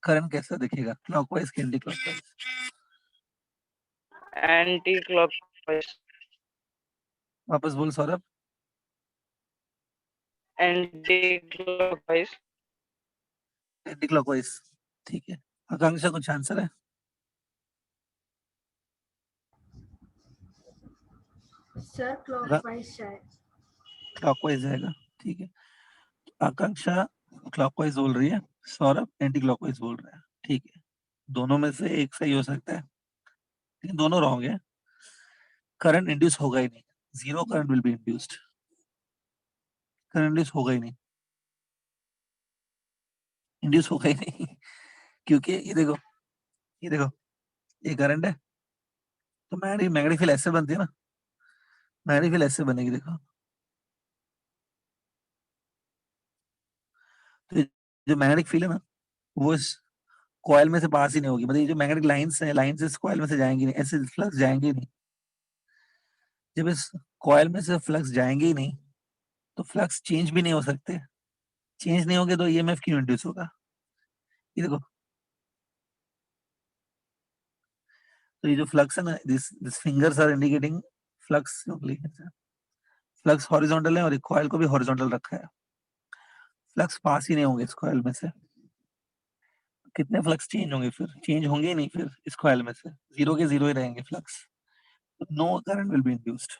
करंट कैसा दिखेगा, क्लॉकवाइज कि एंटी क्लॉकवाइज? Anti clockwise. वापस बोल Saurabh. Anti clockwise. Anti clockwise, ठीक है। आकांक्षा कुछ आंसर है? सर क्लॉकवाइज शायद। क्लॉकवाइज जाएगा, ठीक है। आकांक्षा क्लॉकवाइज बोल रही है, सौरभ एंटी क्लॉकवाइज बोल रहा है, ठीक है, दोनों में से एक सही हो सकता है। लेकिन दोनों रॉन्ग है। करंट इंड्यूस होगा ही नहीं, zero current will be induced, current induce होगा ही नहीं, इंड्यूस होगा ही नहीं क्योंकि ये देखो, ये देखो, ये करंट है तो मैग्नेटिक फील्ड ऐसे बनती है ना, मैग्नेटिक फील्ड ऐसे बनेगी, देखो। तो ये जो मैग्नेटिक फील्ड है ना, वो इस कॉइल में से पास ही नहीं होगी, मतलब ये जो मैग्नेटिक लाइंस हैं, लाइंस इस कॉइल में से जाएंगी नहीं, ऐसे फ्लक्स जाएंगे ही नहीं। जब इस कॉइल में से फ्लक्स जाएंगे ही नहीं तो फ्लक्स चेंज भी नहीं हो सकते, चेंज नहीं होंगे तो ईएमएफ क्यों इंड्यूस होगा? ये देखो, तो ये जो फ्लक्स है ना, this fingers are indicating flux only, flux horizontal है और एक कॉइल को भी हॉरिजॉन्टल रखा है, फ्लक्स पास ही नहीं होंगे इस कॉइल में से। कितने फ्लक्स चेंज होंगे? फिर चेंज होंगे ही नहीं, फिर इस कॉइल में से जीरो के जीरो ही रहेंगे flux, no current will be induced,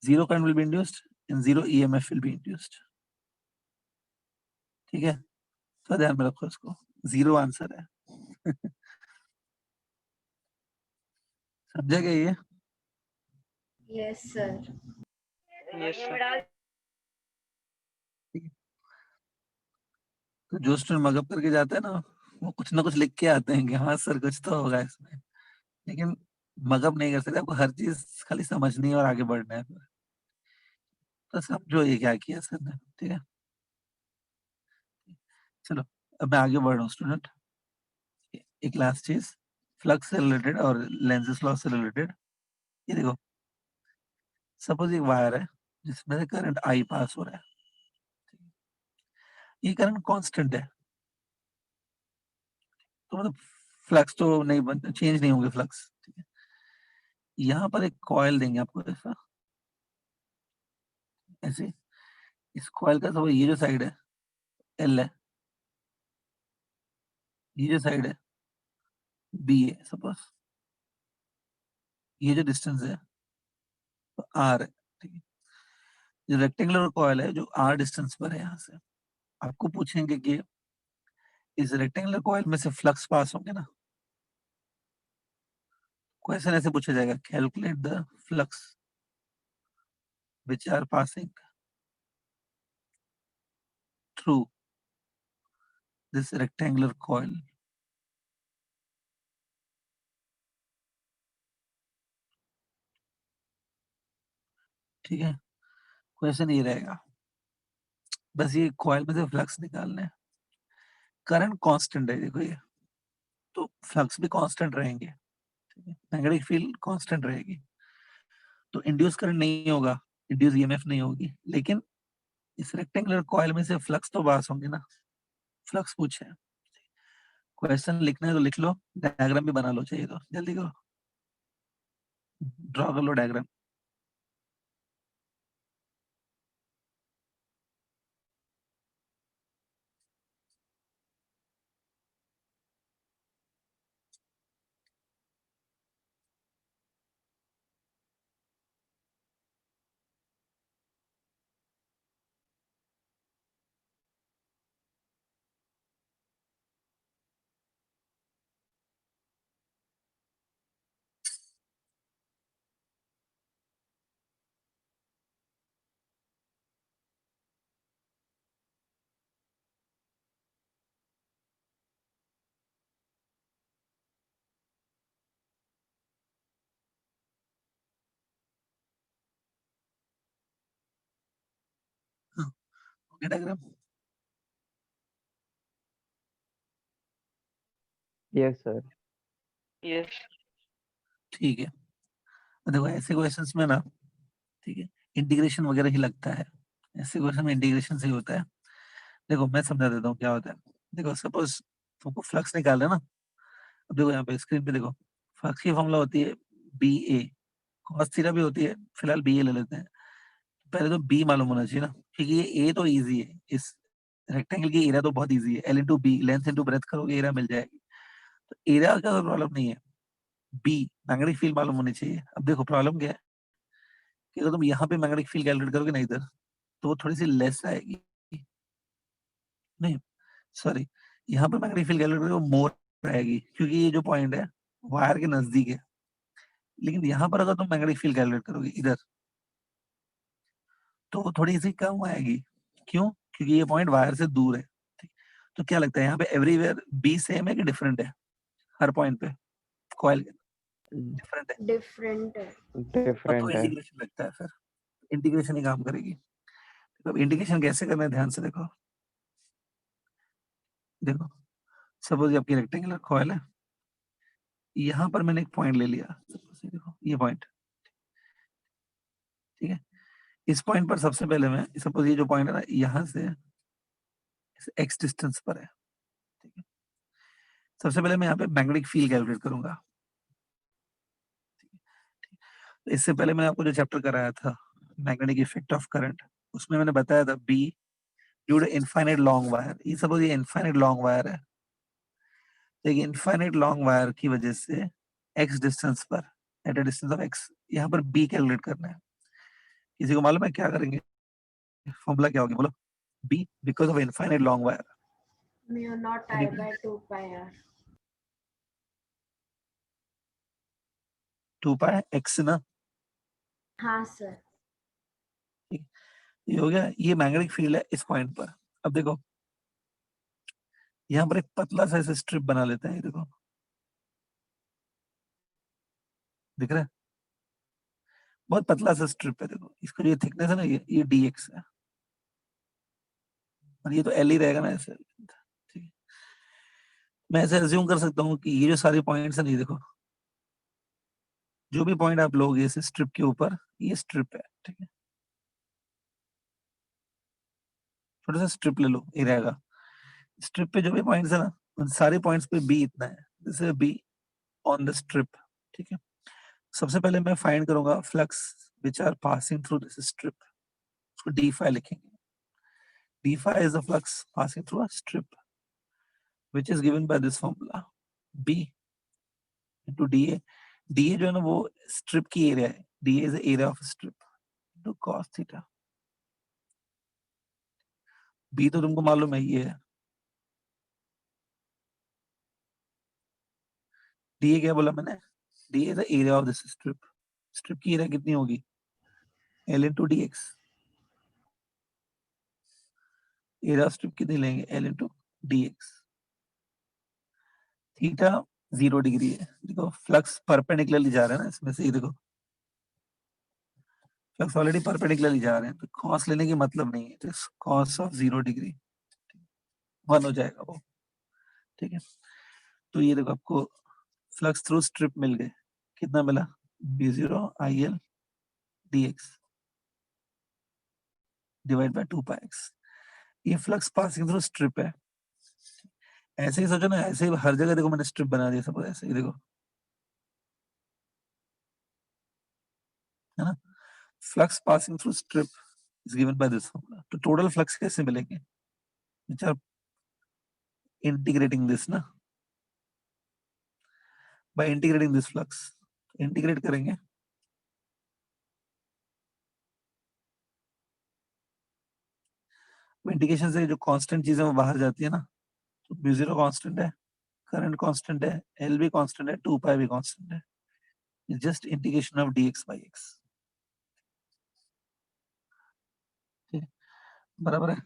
zero current will be induced and zero EMF will be induced. ठीक है, तो ध्यान में रखो इसको, जीरो आंसर है समझा क्या ये? Yes, sir. Yes, sir. तो जो स्टूडेंट मगअप करके जाते हैं ना, वो कुछ ना कुछ लिख के आते हैं कि हाँ सर कुछ तो होगा इसमें, लेकिन मगअप नहीं कर सकते, आपको हर चीज खाली समझनी है और आगे बढ़ना है। तो समझो ये क्या किया सर ने, ठीक है। चलो अब मैं आगे बढ़ रहा हूँ स्टूडेंट। एक लास्ट चीज फ्लक्स से रिलेटेड और लेंजेस लॉ से रिलेटेड। ये देखो, सपोज एक वायर है जिसमें से करंट आई पास हो रहा है, ये करंट कांस्टेंट है, तो मतलब फ्लक्स तो नहीं बन, चेंज नहीं होंगे फ्लक्स, ठीक है। यहाँ पर एक कॉइल देंगे आपको ऐसा, ऐसे, इस कॉइल का सपोज ये जो साइड है एल है, ये जो साइड है बी है, सपोज ये जो डिस्टेंस है तो आर है, ठीक है। जो रेक्टेंगुलर कॉइल है जो आर डिस्टेंस पर है यहाँ से, आपको पूछेंगे कि इस रेक्टेंगुलर कॉइल में से फ्लक्स पास होंगे ना, क्वेश्चन ऐसे पूछा जाएगा, calculate the flux which are passing through this rectangular coil. ठीक है, क्वेश्चन ये रहेगा, बस ये कॉइल में से फ्लक्स निकालना है, करंट कांस्टेंट है देखो ये, तो फ्लक्स भी कांस्टेंट रहेंगे, ठीक है, मैग्नेटिक फील्ड कांस्टेंट रहेगी, तो इंड्यूस करंट नहीं होगा, इंड्यूस ईएमएफ नहीं होगी, लेकिन इस रेक्टेंगुलर कॉइल में से फ्लक्स तो पास होंगे ना, फ्लक्स पूछे हैं। क्वेश्चन लिखना है तो लिख लो, डायग्राम भी बना लो, चाहिए तो जल्दी करो, ड्रॉ कर लो diagram. Okay diagram, Yes, sir. Yes. ठीक है। देखो ऐसे क्वेश्चंस में ना, ठीक है, इंटीग्रेशन वगैरह ही लगता है, ऐसे क्वेश्चन में इंटीग्रेशन से ही होता है। देखो मैं समझा देता हूँ क्या होता है। देखो सपोज तुमको फ्लक्स निकालना है ना, अब देखो यहाँ पे स्क्रीन पे देखो, फ्लक्स की फॉर्मूला होती है बी ए, कॉस थीटा भी होती है, फिलहाल बी ए ले लेते हैं। पहले तो बी मालूम होना चाहिए ना, क्योंकि ये ए तो इजी है, इस रेक्टेंगल की एरिया तो बहुत इजी है, L into B, length into breadth करोगे एरिया मिल जाएगी, तो एरिया का प्रॉब्लम नहीं है। बी मैग्नेटिक फील्ड मालूम होनी चाहिए। अब देखो प्रॉब्लम क्या है कि अगर तुम यहाँ पे मैग्नेटिक फील्ड कैलकुलेट करोगे ना इधर, तो वो थोड़ी सी लेस आएगी, नहीं सॉरी, यहाँ पे मैग्नेटिक फील्ड कैलकुलेट करोगे वो मोर आएगी, क्योंकि ये जो पॉइंट है वायर के नजदीक है, लेकिन यहाँ पर अगर तुम मैग्नेटिक फील्ड कैलकुलेट करोगे इधर, तो थोड़ी सी कम आएगी। क्यों? क्योंकि ये पॉइंट वायर से दूर है। ठीक। तो क्या लगता है यहाँ पे एवरीवेयर बी सेम है कि डिफरेंट है? हर पॉइंट पे कॉइल डिफरेंट है, डिफरेंट है। तो डिफरेंट है। इंटीग्रेशन लगता है, फिर इंटीग्रेशन ही काम करेगी। तो इंटीग्रेशन कैसे करना है ध्यान से देखो। देखो सपोज ये आपकी रेक्टेंगुलर कॉइल है, यहाँ पर मैंने एक पॉइंट ले लिया, suppose ये देखो ये पॉइंट, ठीक है। इस पॉइंट पर सबसे पहले मैं सपोज ये जो पॉइंट है ना, यहाँ से एक्स डिस्टेंस पर है, ठीक है। सबसे पहले मैं यहाँ पे मैग्नेटिक फील्ड कैलकुलेट करूंगा। तो इससे पहले मैंने आपको जो चैप्टर कराया था मैग्नेटिक इफेक्ट ऑफ करंट, उसमें मैंने बताया था B due to infinite long wire. ये सपोज ये इनफाइनाइट लॉन्ग वायर है, तो इनफाइनाइट लॉन्ग वायर की वजह से एक्स डिस्टेंस पर, at a distance of X, यहाँ पर बी कैलकुलेट करना है। किसी को मालूम है क्या करेंगे? फॉर्मूला क्या होगा बोलो? B because of infinite long wire, mu naught I by 2 pi r. 2 pi X ना। हाँ सर। ये हो गया, ये मैग्नेटिक फील्ड है इस पॉइंट पर। अब देखो यहाँ पर एक पतला सा ऐसे स्ट्रिप बना लेते हैं, ये देखो दिख रहा है, बहुत पतला सा स्ट्रिप है। देखो इसका जो थिकनेस है ना, ये dx है, और ये तो l ही रहेगा ना ऐसे, ठीक है। मैं ऐसे अज्यूम कर सकता हूँ कि ये जो सारे पॉइंट्स है ना, ये देखो जो भी पॉइंट आप लोगे इस स्ट्रिप के ऊपर, ये स्ट्रिप है, ठीक है। छोटा सा स्ट्रिप ले लो, ये रहेगा। स्ट्रिप पे जो भी पॉइंट्स है ना, उन सारे पॉइंट्स पे बी इतना है, this is B on the strip, ठीक है। सबसे पहले मैं फाइंड करूंगा flux which are passing through this strip, उसको डी फाई लिखेंगे। D phi is the flux passing through a strip which is given by this formula b into da। da जो है ना वो स्ट्रिप की एरिया है, da is the area of a strip into cos theta। b तो तुमको मालूम है ये है, da क्या बोला मैंने? da is the area of this strip। Strip की एरिया कितनी होगी? l into dx। Area of strip कितनी लेंगे? l into dx। Theta 0 degree है। देखो फ्लक्स परपेंडिकुलरली जा रहा है ना इसमें से, ये देखो फ्लक्स ऑलरेडी परपेंडिकुलरली जा रहे हैं, तो cos लेने की मतलब नहीं है, तो cos ऑफ 0 डिग्री 1 हो जाएगा वो, ठीक है। तो ये देखो आपको फ्लक्स थ्रू स्ट्रिप मिल गए, कितना मिला? b0 il dx divide by 2 pi x। ये फ्लक्स पासिंग थ्रू स्ट्रिप है। ऐसे ही सोचो ना, ऐसे ही हर जगह देखो मैंने स्ट्रिप बना दिया, सब ऐसे ही देखो, है ना। Flux passing through strip is given by this formula. तो टोटल फ्लक्स कैसे मिलेंगे? व्हिच आर इंटीग्रेटिंग दिस ना, by integrating this flux. Integrate करेंगे, इंटीग्रेशन से जो कांस्टेंट चीजें वो बाहर जाती है ना, तो म्यू0 कांस्टेंट है, करंट कांस्टेंट है, एल भी कांस्टेंट है, 2 पाई भी कांस्टेंट है। Just integration of dx by x, ठीक है, बराबर है।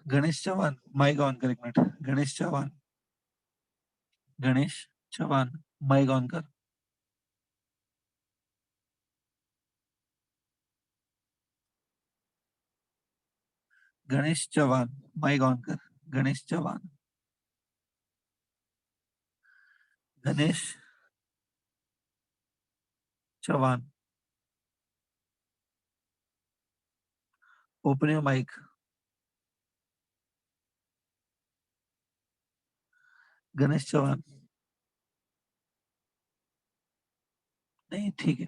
गणेश चौहान माइक ऑन कर एक minute. Ganesh Chauhan, Ganesh Chauhan mic on कर। गणेश चौहान माइक ऑन कर। Ganesh Chauhan, Ganesh Chauhan, open your mic. Ganesh Chauhan, नहीं ठीक है।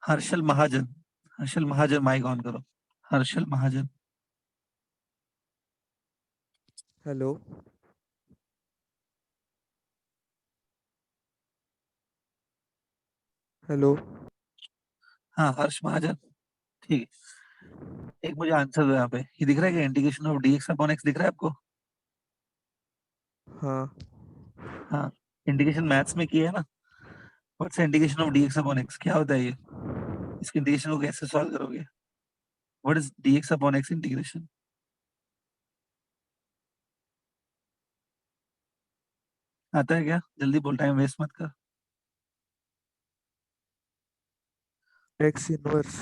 हर्षल महाजन, हर्षल महाजन माइक ऑन करो। हर्षल महाजन, हेलो। हेलो। हाँ हर्ष महाजन, ठीक है। एक मुझे आंसर दो यहाँ पे, ये दिख रहा है कि integration of dx upon x दिख रहा है आपको? हाँ, इंटीग्रेशन मैथ्स में किया है ना, what's integration of dx upon x, क्या होता है ये? इसके इंटीग्रेशन को कैसे सॉल्व करोगे? What is dx upon x integration? आता है क्या? जल्दी बोल, टाइम वेस्ट मत कर। x inverse.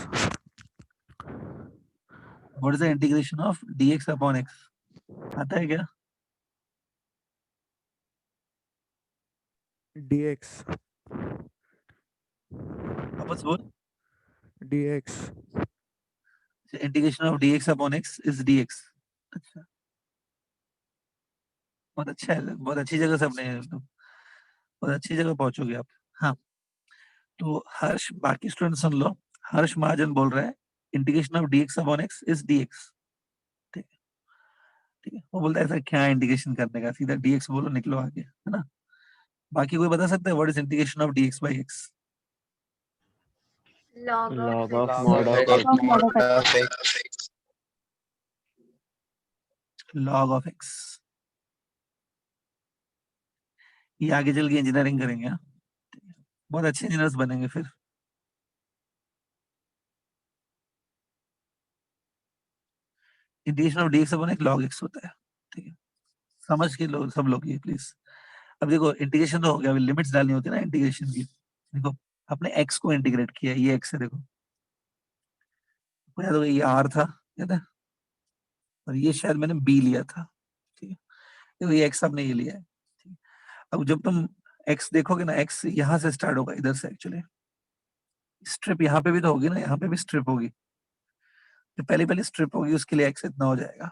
What is the integration of dx upon x? आता है क्या? dx. वापस बोल। dx. Integration of dx upon x is dx। अच्छा, बहुत अच्छा है, बहुत अच्छी जगह से अपने, बहुत अच्छी जगह पहुंचोगे आप। हाँ, तो हर्ष, बाकी स्टूडेंट सुन लो, हर्ष महाजन बोल रहा है integration of dx upon x is dx। ठीक है, ठीक है, वो बोलता है ऐसा क्या इंटीग्रेशन करने का, सीधा dx बोलो, निकलो आगे, है ना? बाकी कोई बता सकता है what is integration of dx by x? log Log of of x. mod of x. log of x। ये आगे चल के इंजीनियरिंग करेंगे, हाँ? बहुत अच्छे इंजीनियर्स बनेंगे फिर। Integration of dx upon x log x होता है, ठीक है, समझ के लोग, सब लोग ये प्लीज। अब देखो इंटीग्रेशन तो हो गया, अभी लिमिट्स डालनी होती है ना इंटीग्रेशन की। देखो आपने x को इंटीग्रेट किया, ये x है, देखो याद होगा, ये r था, याद है, और ये शायद मैंने b लिया था, ठीक है, देखो ये x आपने ये लिया है, ठीक है? अब जब तुम x देखोगे ना, x यहाँ से स्टार्ट होगा, इधर से एक्चुअली स्ट्रिप यहाँ पे भी तो होगी ना, यहाँ पे भी स्ट्रिप होगी, जो पहली पहली स्ट्रिप होगी उसके लिए x इतना हो जाएगा।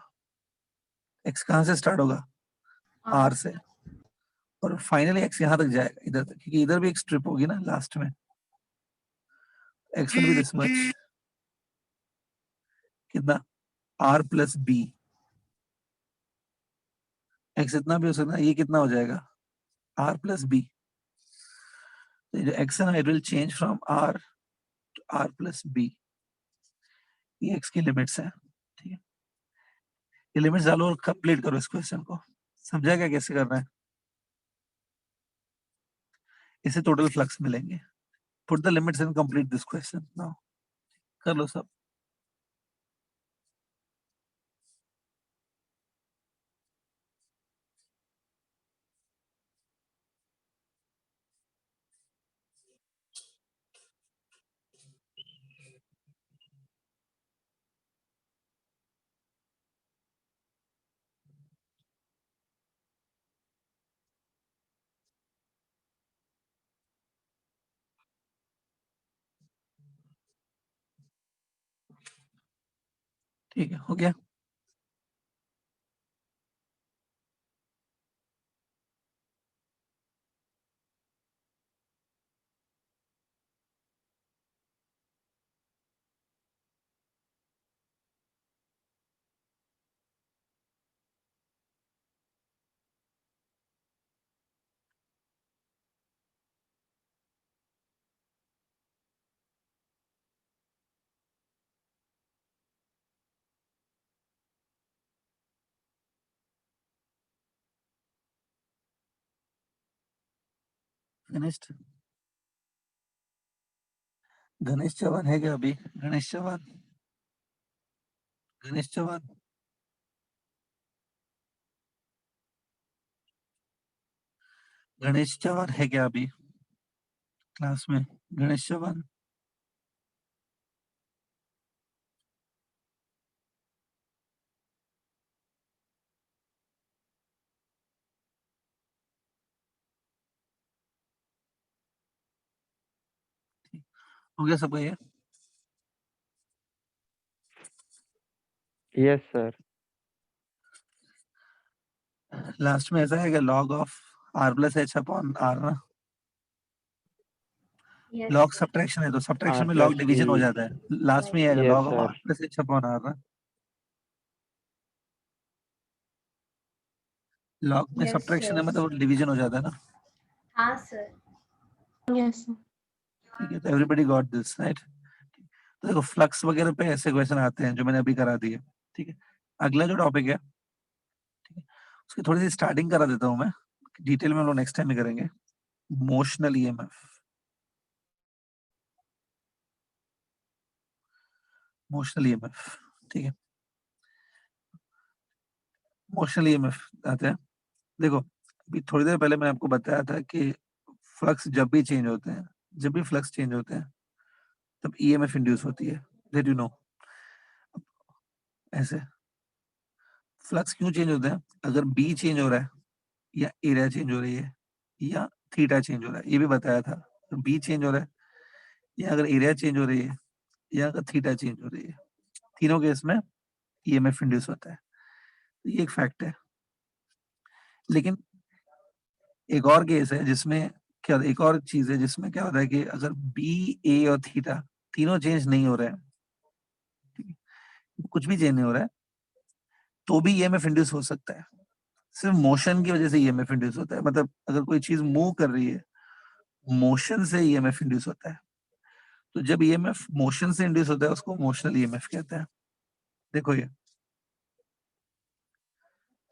x कहाँ से स्टार्ट होगा? r से, और फाइनली x यहाँ तक जाएगा, इधर तक, क्योंकि इधर भी एक स्ट्रिप होगी ना लास्ट में। x will be this much, कितना? r प्लस b, x इतना भी हो सकता है, ये कितना हो जाएगा? r plus b। तो जो x है ना, it will change from r to r plus b। ये x की लिमिट्स है, ठीक है, ये लिमिट्स डालो और कंप्लीट करो इस क्वेश्चन को। समझा क्या कैसे करना है? इसे टोटल फ्लक्स मिलेंगे। Put the limits and complete this question now. कर लो सब। ठीक है, हो गया। फिनिश्ड। गणेश चौहान है क्या अभी? गणेश चौहान, गणेश चौहान, गणेश चौहान है क्या अभी क्लास में? गणेश चौहान, हो गया सबका ये? Yes, sir. लास्ट में ऐसा है कि log of r plus h upon r ना, Yes, log sir. सब्ट्रैक्शन है तो सब्ट्रैक्शन R में log plus डिवीजन हो B. जाता है, लास्ट में ये आएगा Yes, log of sir. r plus h upon r ना, log में Yes, सब्ट्रैक्शन है sir. मतलब डिवीजन हो जाता है ना। हाँ sir. Yes, sir. ठीक है, तो एवरीबॉडी गॉट दिस राइट? तो देखो फ्लक्स वगैरह पे ऐसे क्वेश्चन आते हैं जो मैंने अभी करा दिए, ठीक है। अगला जो टॉपिक है, ठीक है, उसकी थोड़ी सी स्टार्टिंग करा देता हूँ मैं, डिटेल में हम लोग नेक्स्ट टाइम में करेंगे। मोशनल ईएमएफ, मोशनल ईएमएफ, ठीक है। मोशनल ईएमएफ आते हैं। देखो अभी थोड़ी देर पहले मैंने आपको बताया था कि फ्लक्स जब भी चेंज होते हैं, जब भी फ्लक्स चेंज होते हैं तब ईएमएफ इंड्यूस होती है, दैट यू नो। ऐसे फ्लक्स क्यों चेंज होते हैं? अगर बी चेंज हो रहा है या एरिया चेंज हो रही है या थीटा चेंज हो रहा है, ये भी बताया था। अगर बी चेंज हो रहा है या अगर एरिया चेंज हो रही है या अगर थीटा चेंज हो रही है, तीनों केस में ईएमएफ इंड्यूस होता है। तो ये एक फैक्ट है। लेकिन एक और केस है जिसमें क्या, एक और चीज है जिसमें क्या होता है कि अगर बी, ए और थीटा तीनों चेंज नहीं हो रहे हैं, ठीक है, कुछ भी चेंज नहीं हो रहा है, तो भी ईएमएफ इंड्यूस हो सकता है। सिर्फ मोशन की वजह से ईएमएफ इंड्यूस होता है। मतलब अगर कोई चीज मूव कर रही है, मोशन से ईएमएफ इंड्यूस होता है। तो जब ईएमएफ मोशन से इंड्यूस होता है उसको मोशनल ईएमएफ कहते हैं। देखो ये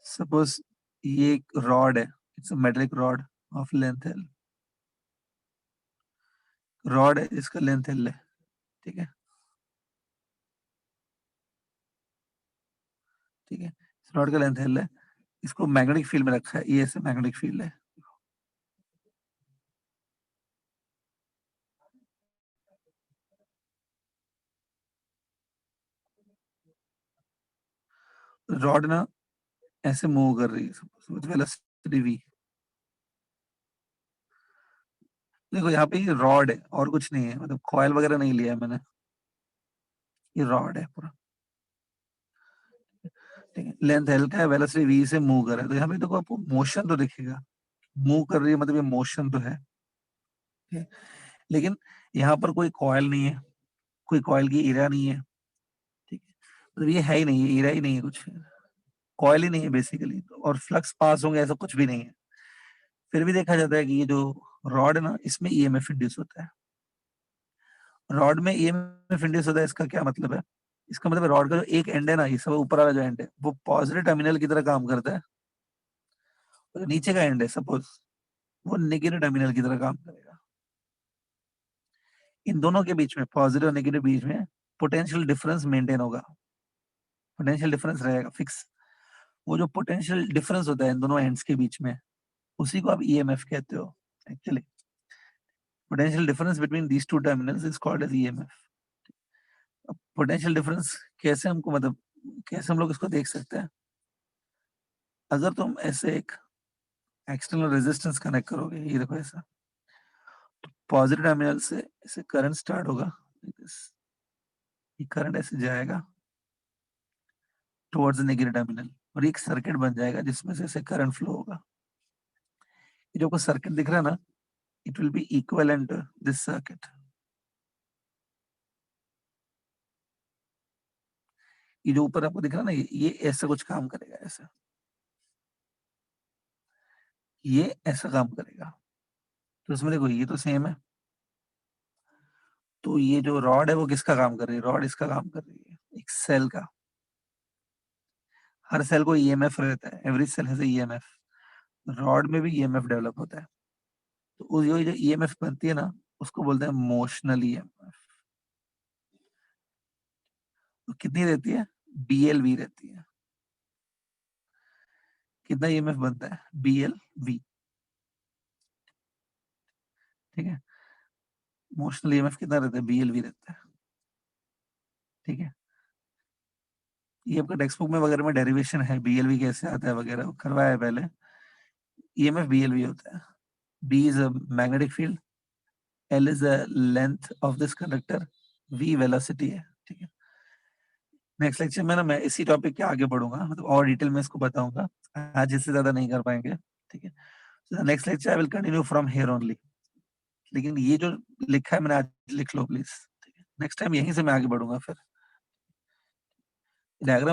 सपोज ये एक रॉड है, it's a metallic rod of length L. Rod है, इसका लेंथ एल है, ठीक है, ठीक है। इस रॉड का लेंथ एल है, इसको मैग्नेटिक फील्ड में रखा है, ये ऐसे मैग्नेटिक फील्ड है। रॉड ना ऐसे मूव कर रही है विद वेलोसिटी v। देखो यहाँ पे ये रॉड है और कुछ नहीं है, मतलब कॉइल वगैरह नहीं लिया है मैंने, ये रॉड है पूरा, ठीक है। लेंथ एल का है, वेलोसिटी v से मूव कर रहा है। तो यहाँ पे देखो आपको मोशन तो दिखेगा, मूव कर रही है मतलब ये मोशन तो है, ठीक है? लेकिन यहाँ पर कोई कॉइल नहीं है, कोई कॉइल की एरिया नहीं है, ठीक है। मतलब ये है ही नहीं, ये एरिया ही नहीं है, कुछ कॉइल ही नहीं है बेसिकली। और फ्लक्स पास होंगे ऐसा कुछ भी नहीं है। फिर भी देखा जाता है कि ये जो रॉड है ना, इसमें ईएमएफ इंड्यूस होता है। रॉड में ईएमएफ इंड्यूस होता है, इसका क्या मतलब है? इसका मतलब रॉड का जो एक एंड है ना, ये सब ऊपर वाला जो एंड है वो पॉजिटिव टर्मिनल की तरह काम करता है, और जो नीचे का एंड है सपोज वो नेगेटिव टर्मिनल की तरह काम करेगा। इन दोनों के बीच में, पॉजिटिव और नेगेटिव बीच में पोटेंशियल डिफरेंस मेंटेन होगा, पोटेंशियल डिफरेंस रहेगा फिक्स। वो जो पोटेंशियल डिफरेंस होता है इन दोनों एंड्स के बीच में, उसी को आप ईएमएफ कहते हो। Actually potential difference between these two terminals is called as EMF. अब पोटेंशियल डिफरेंस कैसे हमको, मतलब कैसे हम लोग इसको देख सकते हैं? अगर तुम ऐसे एक एक्सटर्नल रेजिस्टेंस कनेक्ट करोगे, ये देखो ऐसा, तो पॉजिटिव टर्मिनल से ऐसे करंट स्टार्ट होगा, ये करंट ऐसे जाएगा टुवर्ड्स द नेगेटिव टर्मिनल, और एक सर्किट बन जाएगा जिसमें से ऐसे करंट फ्लो होगा। ये जो आपको सर्किट दिख रहा है ना, it will be equivalent to this circuit. ये जो ऊपर आपको दिख रहा है ना, ये ऐसा कुछ काम करेगा, ऐसा, ये ऐसा काम करेगा। तो इसमें देखो ये तो सेम है। तो ये जो रॉड है वो किसका काम कर रही है? रॉड इसका काम कर रही है, एक सेल का। हर सेल को ईएमएफ रहता है, every cell has EMF. Rod में भी ईएमएफ डेवलप होता है। तो वो जो ईएमएफ बनती है ना, उसको बोलते हैं मोशनल ईएमएफ। तो कितनी रहती है? बीएलवी रहती है। कितना ईएमएफ बनता है? बीएलवी, ठीक है। मोशनल ईएमएफ कितना रहता है? बीएलवी रहता है, ठीक है। ये आपका टेक्स्ट बुक में वगैरह में डेरिवेशन है, बीएलवी कैसे आता है वगैरह करवाया है पहले। ईएमएफ बीएलवी होता है। B is a magnetic field, L is the length of this conductor, V velocity है, ठीक है। नेक्स्ट लेक्चर में ना मैं इसी टॉपिक के आगे बढ़ूंगा, मतलब और डिटेल में इसको बताऊंगा। आज इससे ज्यादा नहीं कर पाएंगे, ठीक है। So next lecture I will continue from here only. लेकिन ये जो लिखा है मैंने आज, लिख लो प्लीज, ठीक है। नेक्स्ट टाइम यहीं से मैं आगे बढ़ूंगा। फिर डायग्राम